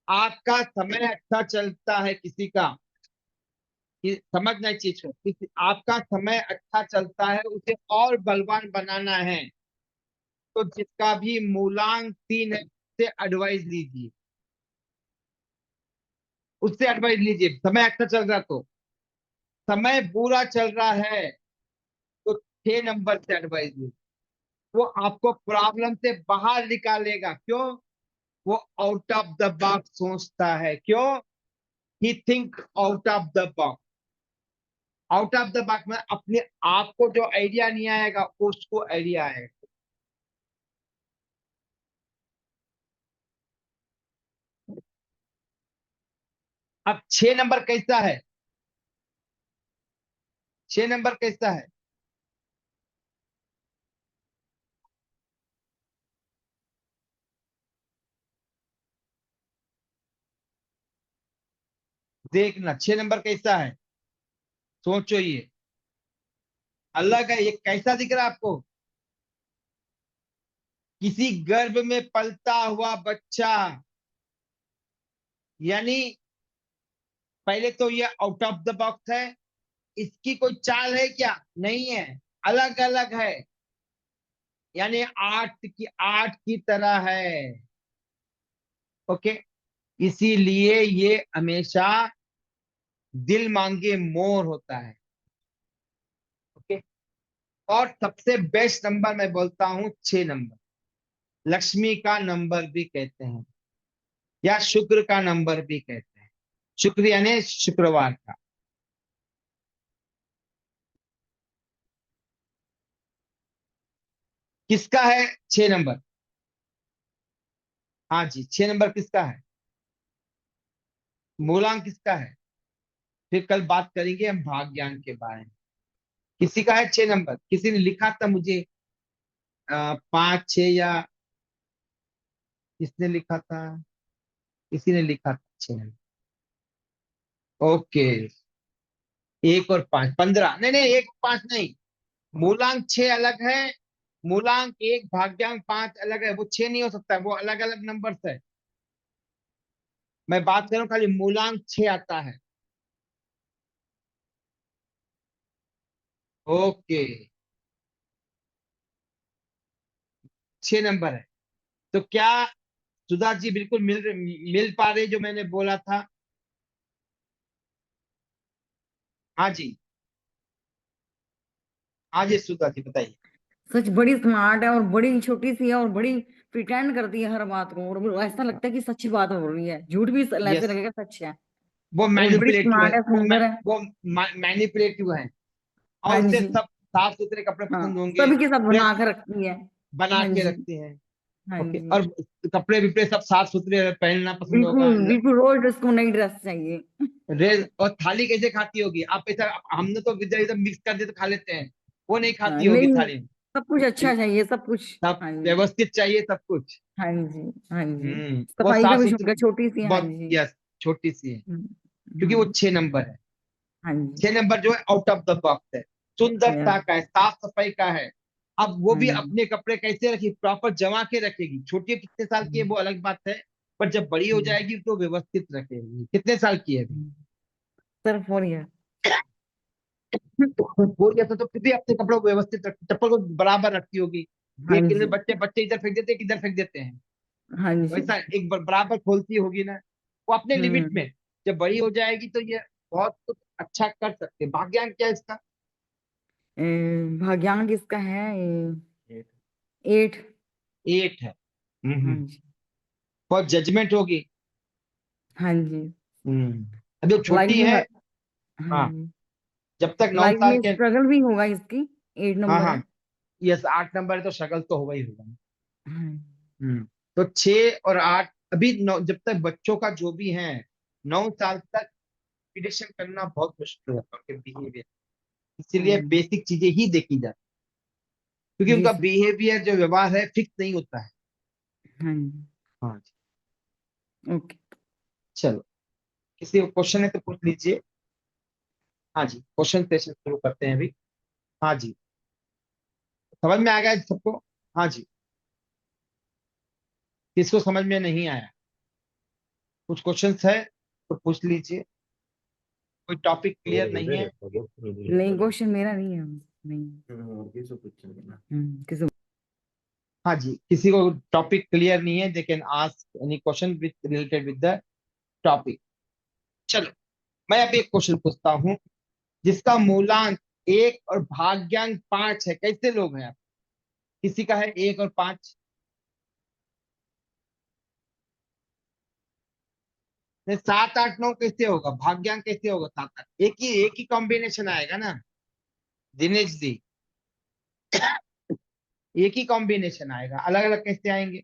आपका समय अच्छा चलता है किसी का, कि समझना है चीज को, किसी आपका समय अच्छा चलता है, उसे और बलवान बनाना है, तो जिसका भी मूलांक 3 है उससे एडवाइस लीजिए। उससे एडवाइस लीजिए, समय अच्छा चल रहा तो। समय बुरा चल रहा है तो 6 नंबर से एडवाइस लीजिए। वो आपको प्रॉब्लम से बाहर निकालेगा। क्यों? वो आउट ऑफ द बॉक्स सोचता है। क्यों? He think out of the box. Out of the box में अपने आप को जो आइडिया नहीं आएगा, उसको आइडिया आएगा। अब 6 नंबर कैसा है? 6 नंबर कैसा है? देखना 6 नंबर कैसा है, सोचो। ये अलग है। ये कैसा दिख रहा है आपको? किसी गर्भ में पलता हुआ बच्चा। यानी पहले तो ये आउट ऑफ द बॉक्स है। इसकी कोई चाल है क्या? नहीं है, अलग अलग है। यानी आठ की तरह है। ओके, इसीलिए ये हमेशा दिल मांगे मोर होता है। ओके, और सबसे बेस्ट नंबर मैं बोलता हूं 6 नंबर। लक्ष्मी का नंबर भी कहते हैं, या शुक्र का नंबर भी कहते हैं। शुक्र यानी शुक्रवार का। किसका है 6 नंबर? हाँ जी, 6 नंबर किसका है? मूलांक किसका है? फिर कल बात करेंगे हम भाग ज्ञान के बारे में, किसी का है 6 नंबर, किसी ने लिखा था मुझे 5 6 या किसने लिखा था, किसी ने लिखा था 6 नंबर। ओके, 1 और 5 15, नहीं नहीं 1 5 नहीं, मूलांक 6 अलग है, मूलांक 1 भाग्यांक 5 अलग है, वो 6 नहीं हो सकता है, वो अलग अलग नंबर है। मैं बात कर रहा हूँ खाली मूलांक 6 आता है। ओके, 6 नंबर है। तो क्या सुधा जी बिल्कुल मिल पा रहे जो मैंने बोला था? हाँ जी, हाँ जी सुधा जी बताइए। सच बड़ी स्मार्ट है और बड़ी छोटी सी है और बड़ी प्रिटेंड करती है हर बात को, और ऐसा लगता है कि सच्ची बात हो रही है, झूठ भी ऐसे यस, लगेगा सच है। वो और बड़ी मैनिपुलेटिव है, स्मार्ट है, सुंदर है। वो मैनिपुलेटिव है। हाँ और उसे जी। सब साफ सुथरे कपड़े हाँ, पसंद होंगे, सभी के सब फ्रेश बना कर रखती है। बना हाँ के जी। रखते हैं। हाँ ओके, जी। और कपड़े विपड़े सब साफ सुथरे पहनना पसंद होगा। बिल्कुल बिल्कुल, रोज ड्रेस को नई ड्रेस चाहिए। रेल और थाली कैसे खाती होगी आप ऐसा? हमने तो इधर इधर मिक्स कर दे तो खा लेते हैं, वो नहीं हाँ, खाती होगी नहीं, थाली में। सब कुछ अच्छा चाहिए, सब कुछ। सब हाँ जी। व्यवस्थित चाहिए सब कुछ। हाँ जी। हाँ जी। वो सफाई का साफ भी शौक सुथरी, है, छोटी सी। हाँ बहुत जी। यस, छोटी सी है, क्योंकि वो हाँ। 6 नंबर है। हाँ जी। 6 नंबर जो है आउट ऑफ द बॉक्स है, यस। सुंदरता का है, साफ सफाई का है। अब वो हाँ भी जी। अपने कपड़े कैसे रखी, प्रॉपर जमा के रखेगी। छोटी कितने साल की है वो अलग बात है, पर जब बड़ी हो जाएगी तो व्यवस्थित रखेगी। कितने साल की है अभी? Sir 4 year. वो जैसे तो फिर भी अपने कपड़ों को व्यवस्थित रख, चप्पल को बराबर रखती होगी। हाँ ये कितने जी। बच्चे बच्चे इधर फेंक देते हैं, किधर फेंक देते हैं, हाँ जी। वैसा एक बराबर खोलती होगी ना, वो अपने लिमिट हम्म। में। जब बड़ी हो जाएगी तो ये बहुत कुछ अच्छा कर सकते हैं। भाग्यांक क्या है इसका? भाग्यांक इसका है 8। 8 है। हाँ जी। बहुत जजमेंट होगी। हाँ जी। अभी वो लाइफ छोटी में है। हाँ हाँ, जी, जब तक 9 लाइफ साल में के। स्ट्रगल भी होगा इसकी। 8 हाँ नंबर हाँ, है। यस 8 नंबर है तो शक्ल तो होगा ही होगा। हाँ। तो 6 और 8 अभी 9, जब तक बच्चों का जो भी है 9 साल तक प्रिडिक्शन करना बहुत मुश्किल है उनके बिहेवियर, इसीलिए हाँ। बेसिक चीजें ही देखी जाती, क्योंकि जी उनका सर। बिहेवियर जो व्यवहार है फिक्स नहीं होता है। हाँ जी। हाँ जी, ओके। चलो, किसी को क्वेश्चन है तो पूछ लीजिए। हाँ जी, क्वेश्चन सेशन शुरू करते हैं अभी। हाँ जी, समझ में आ गया सबको? हाँ जी, किसको समझ में नहीं आया, कुछ क्वेश्चंस है तो पूछ लीजिए। कोई टॉपिक क्लियर नहीं है? नहीं, क्वेश्चन मेरा नहीं है। नहीं। किसी। हाँ जी, किसी को टॉपिक क्लियर नहीं है, they can ask any question with related with the topic. चलो, मैं अभी एक क्वेश्चन पूछता हूँ, जिसका मूलांक 1 और भाग्यांक 5 है। कैसे लोग हैं आप? किसी का है 1 और 5? 7 8 9 कैसे होगा? भाग्यांक कैसे होगा 7 8? एक ही कॉम्बिनेशन आएगा ना दिनेश जी, एक ही कॉम्बिनेशन आएगा, अलग अलग कैसे आएंगे?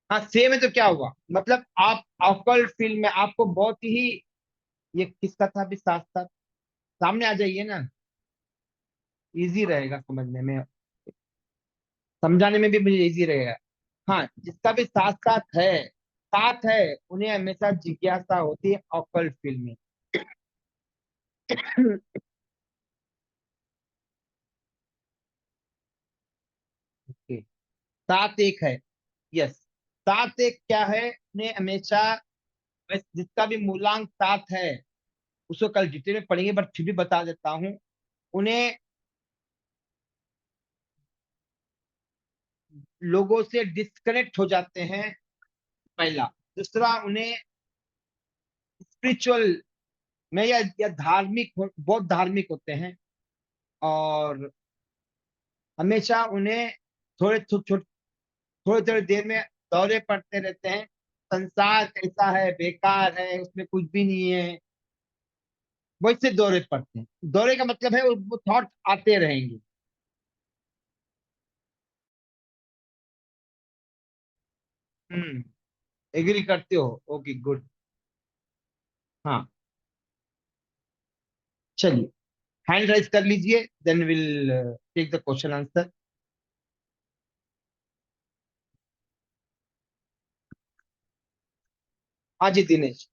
हाँ सेम है तो क्या हुआ, मतलब आप ऑकल्ट फील्ड में आपको बहुत ही, ये किसका था अभी साथ साथ, सामने आ जाइए ना, इजी रहेगा समझने में, समझाने में भी मुझे इजी रहेगा। हाँ, जिसका भी साथ साथ है, उन्हें हमेशा जिज्ञासा होती है ऑकल्ट फील्ड में। ओके, 7 1 है, यस, 7 1 क्या है, उन्हें हमेशा, जिसका भी मूलांक 7 है, उसको कल डिटेल में पढ़ेंगे बट फिर भी बता देता हूँ, उन्हें लोगों से डिस्कनेक्ट हो जाते हैं, पहला। दूसरा, उन्हें स्पिरिचुअल में या धार्मिक बहुत धार्मिक होते हैं, और हमेशा उन्हें थोड़े थोड़ी देर में दौरे पड़ते रहते हैं, संसार कैसा है, बेकार है, उसमें कुछ भी नहीं है, वैसे दौरे पड़ते हैं। दौरे का मतलब है वो थॉट आते रहेंगे। एग्री करते हो? Okay good. हाँ, चलिए, हैंड राइज कर लीजिए, then will take the question answer. हाँ जी दिनेश।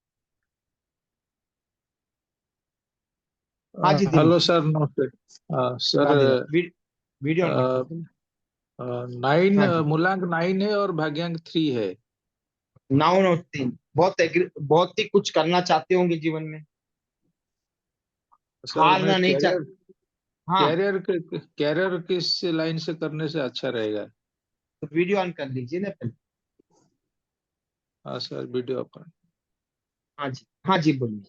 हाँ जी दिनेश। हेलो सर, नमस्ते। Sir, Radhe Radhe. Video on कर दीजिए। 9 हाँ जी। मूलांक 9 है और भाग्यांक 3 है। नाउन और तीन, बहुत ही कुछ करना चाहते होंगे जीवन में, सर, मैं हारना नहीं चाह। कैरियर हाँ, कैरियर कैरियर किस लाइन से करने से अच्छा रहेगा? तो वीडियो ऑन कर लीजिए ना पहले। हाँ सर, वीडियो अपन। हाँ जी, हाँ जी बोलिए।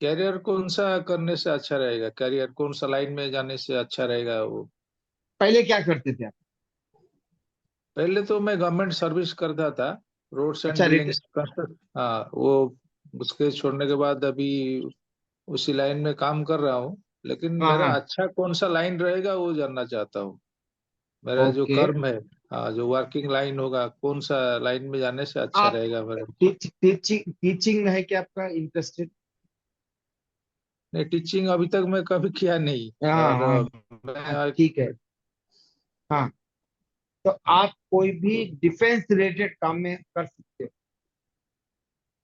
कैरियर कौन सा करने से अच्छा रहेगा? कैरियर कौन सा लाइन में जाने से अच्छा रहेगा वो? पहले क्या करते थे आप? पहले तो मैं गवर्नमेंट सर्विस करता था, रोड्स एंड अच्छा बिल्डिंग्स कंस्ट्रक्ट। हाँ, वो उसके छोड़ने के बाद अभी उसी लाइन में काम कर रहा हूँ। लेकिन हाँ मेरा हाँ। अच्छा कौन सा लाइन रहेगा वो जानना चाहता हूँ। मेरा जो ओके। कर्म है, हाँ, जो वर्किंग लाइन होगा, कौन सा लाइन में जाने से अच्छा आप रहेगा मेरा? टीचिंग में है क्या आपका इंटरेस्टेड? नहीं, टीचिंग अभी तक मैं कभी किया नहीं। हाँ और हाँ हाँ, मैं ठीक है। हाँ, तो आप कोई भी डिफेंस रिलेटेड काम में कर सकते हो।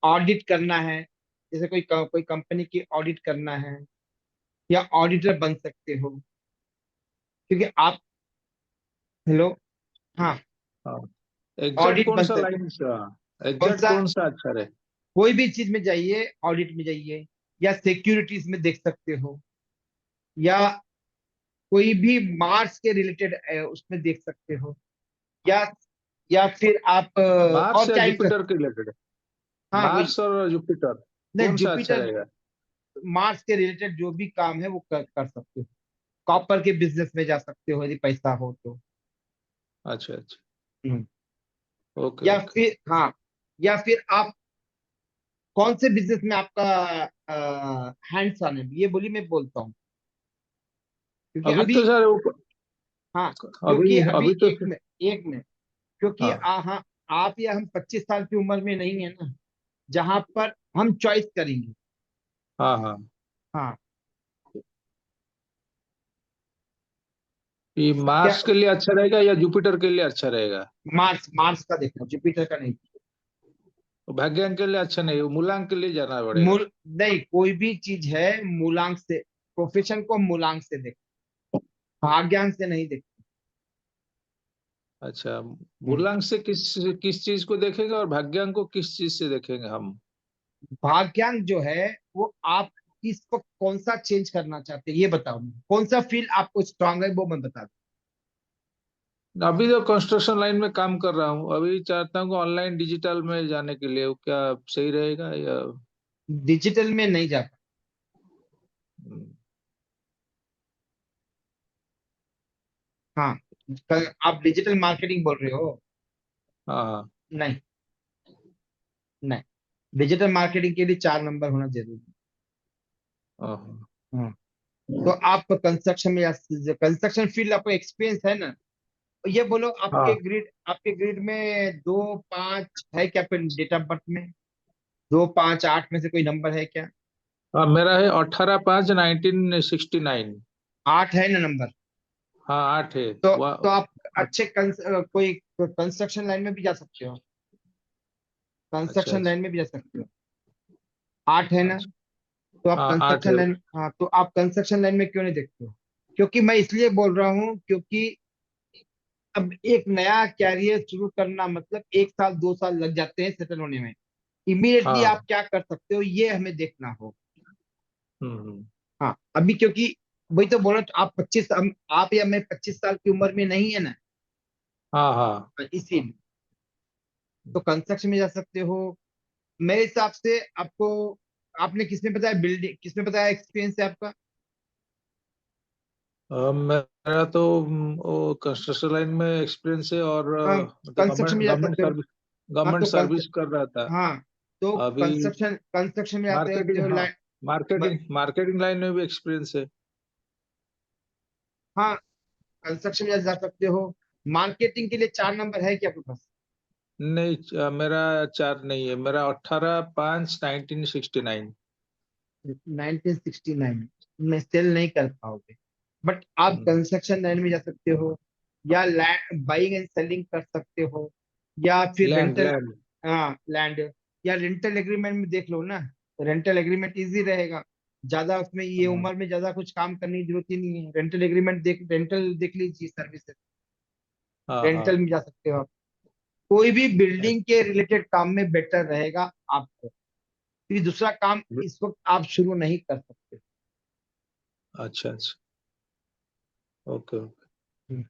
ऑडिट करना है, जैसे कोई कंपनी की ऑडिट करना है, या ऑडिटर बन सकते हो, क्योंकि आप, हेलो, हाँ, हाँ, एग्जैक्ट ऑडिट कौन बन सा सकते। लाइन से? कौन एग्जैक्ट सा? कौन सा अच्छा रहे? कोई भी चीज में जाइए, ऑडिट में जाइए, या सिक्योरिटीज में देख सकते हो, या कोई भी मार्स के रिलेटेड उसमें देख सकते हो, या फिर आप मार्स और या क्या जुपिटर इंटरेस्ट। के रिलेटेड? हाँ वही। मार्स और जुपिटर नहीं, कौन सा अच्छा जुपिटर, रहेगा? मार्स के रिलेटेड जो भी काम है वो कर सकते हो। कॉपर के बिजनेस में जा सकते हो यदि पैसा हो तो। अच्छा अच्छा। हम्म। ओके या ओके। फिर हाँ, या फिर आप कौन से बिजनेस में आपका हैंड्स ऑन है, ये बोली, मैं बोलता हूँ, क्योंकि अभी अभी, तो सर हाँ, क्योंकि अभी अभी अभी तो एक में क्योंकि हाँ हाँ, आप या हम 25 साल की उम्र में नहीं है ना, जहां पर हम चॉइस करेंगे। हाँ हाँ। हाँ। ये तो क्या, मार्स के लिए अच्छा रहेगा या जुपिटर के लिए अच्छा रहेगा? मार्स मार्स का देखना, जुपिटर का नहीं। भाग्यांक के लिए अच्छा नहीं, वो मूलांक के लिए जाना पड़ेगा। मूल नहीं, कोई भी चीज है मूलांक से, प्रोफेशन को मूलांक से देख, भाग्यांक से नहीं देख। अच्छा, हम्म। मूलांक से किस किस चीज को देखेंगे और भाग्यांक को किस चीज से देखेंगे हम? भाग्यांक जो है वो आप किस वक्त कौन सा चेंज करना चाहते हैं, ये बताओ मुझे। कौन सा फील्ड आपको स्ट्रांग है वो मैं बता दूं। अभी तो कंस्ट्रक्शन लाइन में काम कर रहा हूँ, अभी चाहता हूँ ऑनलाइन डिजिटल में जाने के लिए, वो क्या सही रहेगा या? डिजिटल में नहीं जा पाए। हम्म, हाँ, आप डिजिटल मार्केटिंग बोल रहे हो? हाँ हाँ नहीं, नहीं, डिजिटल मार्केटिंग के लिए 4 नंबर होना जरूरी हाँ हाँ। है। हाँ, तो आप कंस्ट्रक्शन में, या कंस्ट्रक्शन फील्ड आपको एक्सपीरियंस है ना? तो ये बोलो, हाँ आपके ग्रिड में 2 5 है क्या, फिर डेट ऑफ बर्थ में 2 5 8 में से कोई नंबर है क्या? हाँ, मेरा है 18/5/1969। 8 है ना नंबर? हाँ, 8 है। तो आप अच्छे कोई कंस्ट्रक्शन लाइन में भी जा सकते हो, अच्छा कंस्ट्रक्शन अच्छा लाइन में भी जा सकते हो। 8 है ना? अच्छा। तो आप हाँ, 8 कंस्ट्रक्शन है। लाइन, हाँ, तो आप कंस्ट्रक्शन लाइन में क्यों नहीं देखते हो? क्योंकि मैं इसलिए बोल रहा हूँ, क्योंकि अब एक नया कैरियर शुरू करना मतलब 1 साल 2 साल लग जाते हैं सेटल होने में। इमीडिएटली हाँ। आप क्या कर सकते हो ये हमें देखना हो। हम्म। हाँ, अभी क्योंकि वही तो बोला, आप 25, आप या मैं 25 साल की उम्र में नहीं है ना, हाँ हाँ। इसीलिए। तो कंस्ट्रक्शन में जा सकते हो मेरे हिसाब से आपको। आपने किसने बताया, बिल्डिंग किसने बताया एक्सपीरियंस है आपका? मेरा तो वो कंस्ट्रक्शन लाइन में एक्सपीरियंस है, और हाँ, मतलब कंस्ट्रक्शन में जा सकते हो। हाँ, गवर्नमेंट तो सर्विस कर रहा था। हाँ, तो अभी कंस्ट्रक्शन में जा सकते मार्केटिंग, हो, हाँ, म- मार्केटिंग लाइन में भी एक्सपीरियंस है। हाँ, कंस्ट्रक्शन में जा सकते हो। मार्केटिंग के लिए 4 नंबर है क्या आपके पास? नहीं, मेरा 4 नहीं है, मेरा 18/5/1969। 1969 में सेल नहीं कर पाओगे, बट आप कंस्ट्रक्शन लाइन में जा सकते हो, या लैंड बाइंग एंड सेलिंग कर सकते हो, या फिर लैंड रेंटल, लैंड हाँ लैंड, या रेंटल एग्रीमेंट में देख लो ना। रेंटल एग्रीमेंट इजी रहेगा, ज्यादा उसमें ये हाँ उम्र में ज्यादा कुछ काम करने की जरूरत ही नहीं है। रेंटल देख लीजिए सर्विसेज, हाँ हाँ रेंटल में जा सकते हो आप। कोई भी बिल्डिंग के रिलेटेड काम में बेटर रहेगा आपको, क्योंकि दूसरा काम इस वक्त आप शुरू नहीं कर सकते। अच्छा अच्छा okay okay hmm,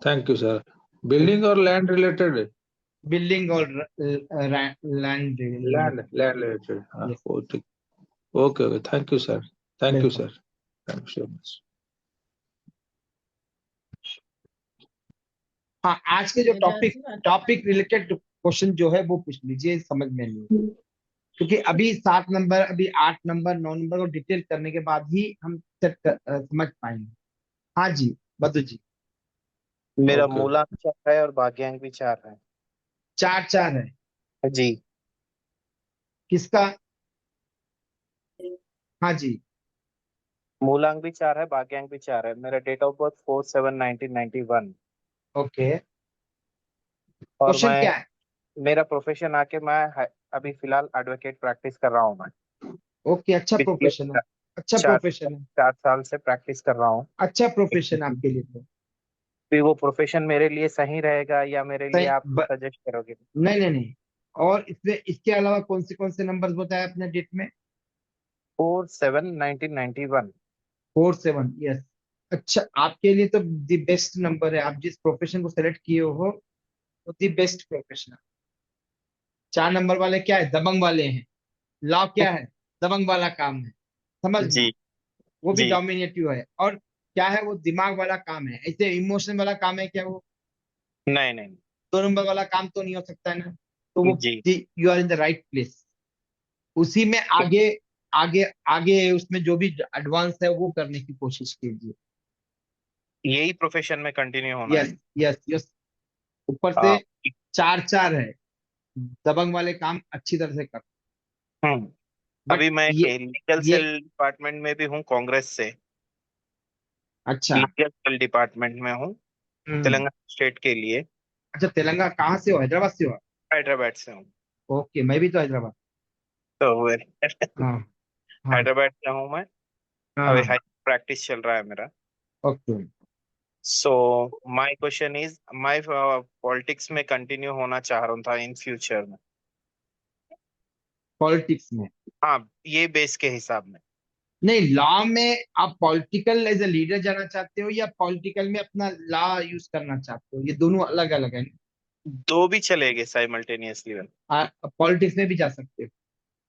thank you sir building और लैंड रिलेटेड बिल्डिंग और land land related. Land related हाँ यस, वो ठीक okay okay thank you sir thank you welcome. Sir thank you so much हाँ, आज के जो एजाज जी आप टॉपिक रिलेटेड क्वेश्चन जो है वो पूछ लीजिए, समझ में नहीं, क्योंकि अभी 7 नंबर, अभी 8 नंबर, 9 नंबर को डिटेल करने के बाद ही हम समझ पाएंगे। हाँ जी, बद्दू जी। मेरा ओके मूलांक 4 है और भाग्यांक भी 4 है। 4-4 है जी। किसका? हाँ जी, मूलांक भी 4 है, भाग्यांक भी 4 है। मेरा डेट ऑफ बर्थ 4/7/1991। ओके। और क्वेश्चन मैं क्या है? मेरा प्रोफेशन आके अभी फिलहाल एडवोकेट प्रैक्टिस कर रहा हूँ मैं। ओके, अच्छा पिछले प्रोफेशन है, अच्छा चार प्रोफेशन है, 4 साल से प्रैक्टिस कर रहा हूँ। अच्छा प्रोफेशन आपके लिए तो। फिर वो प्रोफेशन मेरे लिए सही रहेगा या मेरे लिए सही आप सजेस्ट करोगे? नहीं नहीं नहीं। और इसमें इसके अलावा कौन से नंबर बताया अपने डेट में? 4/7/1991। 4-7, यस। अच्छा, आपके लिए तो दी बेस्ट नंबर है, आप जिस प्रोफेशन को सेलेक्ट किए हो वो दी बेस्ट प्रोफेशन है। 4 नंबर वाले क्या है? दबंग वाले हैं। लॉ क्या है? दबंग वाला काम है, समझना। जी वो भी जी। डोमिनेटिव है, और क्या है? वो दिमाग वाला काम है। ऐसे इमोशन वाला काम है क्या वो? नहीं नहीं। 2 नंबर वाला काम तो नहीं हो सकता है ना। तो वो, जी। You are in the right place. उसी में आगे आगे आगे उसमें जो भी एडवांस है वो करने की कोशिश कीजिए। यही प्रोफेशन में कंटिन्यू होना यस है। Yes yes. ऊपर से हाँ। 4-4 है, दबंग वाले काम अच्छी तरह से कर। हम्म। बट अभी मैं लीगल ये सेल डिपार्टमेंट में भी हूँ कांग्रेस से। अच्छा। लीगल सेल डिपार्टमेंट में हूँ हम्म। तेलंगाना स्टेट के लिए। अच्छा, तेलंगाना कहाँ से हो? हैदराबाद से हो? हैदराबाद से हूँ। ओके, मैं भी तो हैदराबाद। तो हाँ हाँ हैदराबाद से हूँ मैं। अभी हाँ। हाई प्रैक्टिस चल रहा है मेरा। Okay. So my question is my politics में कंटिन्यू होना चाह रहा था इन फ्यूचर में। पॉलिटिक्स में? हाँ, ये बेस के हिसाब में। नहीं, लॉ में आप पॉलिटिकल एज ए लीडर जाना चाहते हो, या पॉलिटिकल में अपना लॉ यूज करना चाहते हो? ये दोनों अलग अलग है। दो भी चलेंगे साइमल्टेनियसली। पॉलिटिक्स में भी जा सकते हो।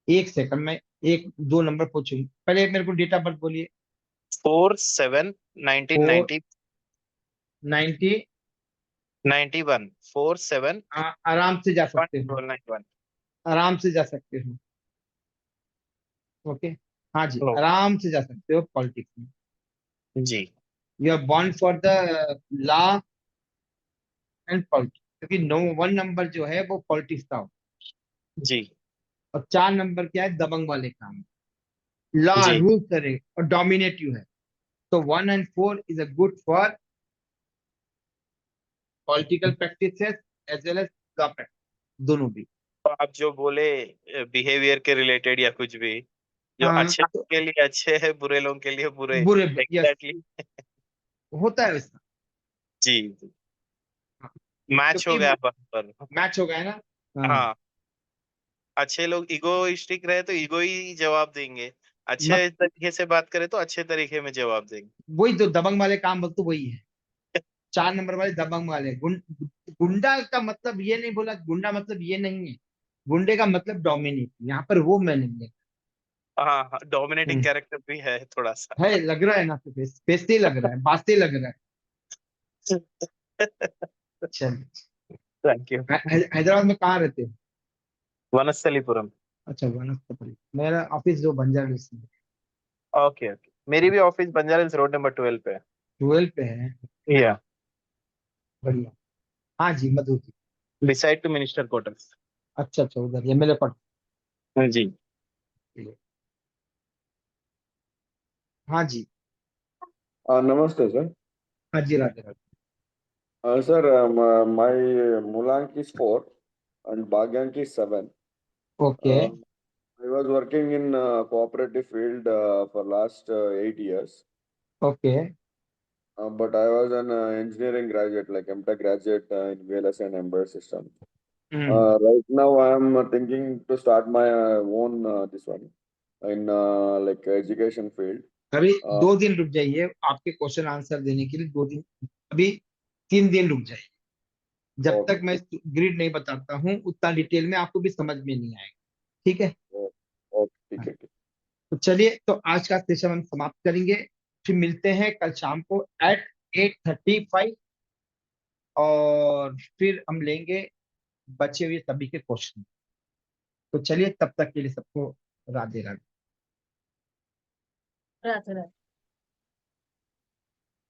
एक सेकंड में, एक दो नंबर पूछूंगी, पहले मेरे को डेट ऑफ बर्थ बोलिए। 4/7/1991। 490। 4/7/1991। आराम से जा सकते हो, आराम से जा सकते हो। ओके। हाँ जी, नो। आराम से जा सकते हो पॉलिटिक्स में। जी you are born for the law and politics, क्योंकि 1 नंबर जो है वो पॉलिटिक्स का हो, जी और 4 नंबर क्या है? दबंग वाले काम। लॉ जी। रूल करे और डोमिनेटिव है। तो 1 and 4 is a good for political practices as well as law practice, दोनों भी। तो आप जो बोले बिहेवियर के रिलेटेड या कुछ भी, जो हाँ अच्छे तो लोगों के लिए अच्छे है, बुरे लोगों के लिए बुरे। बुरे, यस, एग्जैक्टली। होता है वैसा। जी जी। हाँ, मैच हो क्योंकि गया वहां पर। मैच हो गया ना। हाँ, हाँ। अच्छे लोग इगोइस्टिक रहे तो ईगो ही जवाब देंगे। मत अच्छे तरीके से बात करें तो अच्छे तरीके में जवाब देंगे। वही तो दबंग वाले काम बोलते, वही है। 4 नंबर वाले दबंग वाले गुंडा का मतलब ये नहीं बोला, गुंडा मतलब ये नहीं है। गुंडे का मतलब डोमिनेट, यहाँ पर वो मैं नहीं है। हाँ हाँ, डोमिनेटिंग हम्म, कैरेक्टर भी है थोड़ा सा। है, लग रहा है ना, तो फेस से ही लग रहा है, बात से ही लग रहा है। चलिए। Thank you. हैदराबाद में कहाँ रहते हो? वनस्थलीपुरम। अच्छा, वनस्थली। मेरा ऑफिस जो बंजारा हिल्स में, ओके ओके। मेरी भी ऑफिस बंजारा रोड नंबर 12 पे 12 पे है। है। या बढ़िया। हाँ जी, Madhu ji. Decide to minister quarters. अच्छा अच्छा, उधर एमएलए पट। जी। हाँ जी। Namaste, sir. हाँ जी, Radhe Radhe. Sir, my Mulank is 4 and Bhagyank is 7. Okay I was working in cooperative field for last 8 years. Okay But I was an engineering graduate, like MTech graduate in VLSI and embedded system. Right now, I am thinking to start my own this one in like education field. अभी Uh, 2 दिन रुक जाइए, आपके question answer देने के लिए 2 दिन, अभी 3 दिन रुक जाइए। जब Okay. तक मैं ग्रिड नहीं बताता हूँ उतना डिटेल में आपको भी समझ में नहीं आएगा, ठीक है। Okay, ठीक है। तो चलिए, तो आज का सेशन हम समाप्त करेंगे, फिर मिलते हैं कल शाम को एट 8:35 और फिर हम लेंगे बचे हुए सभी के क्वेश्चन। तो चलिए, तब तक के लिए सबको राधे राधे। राधे राधे।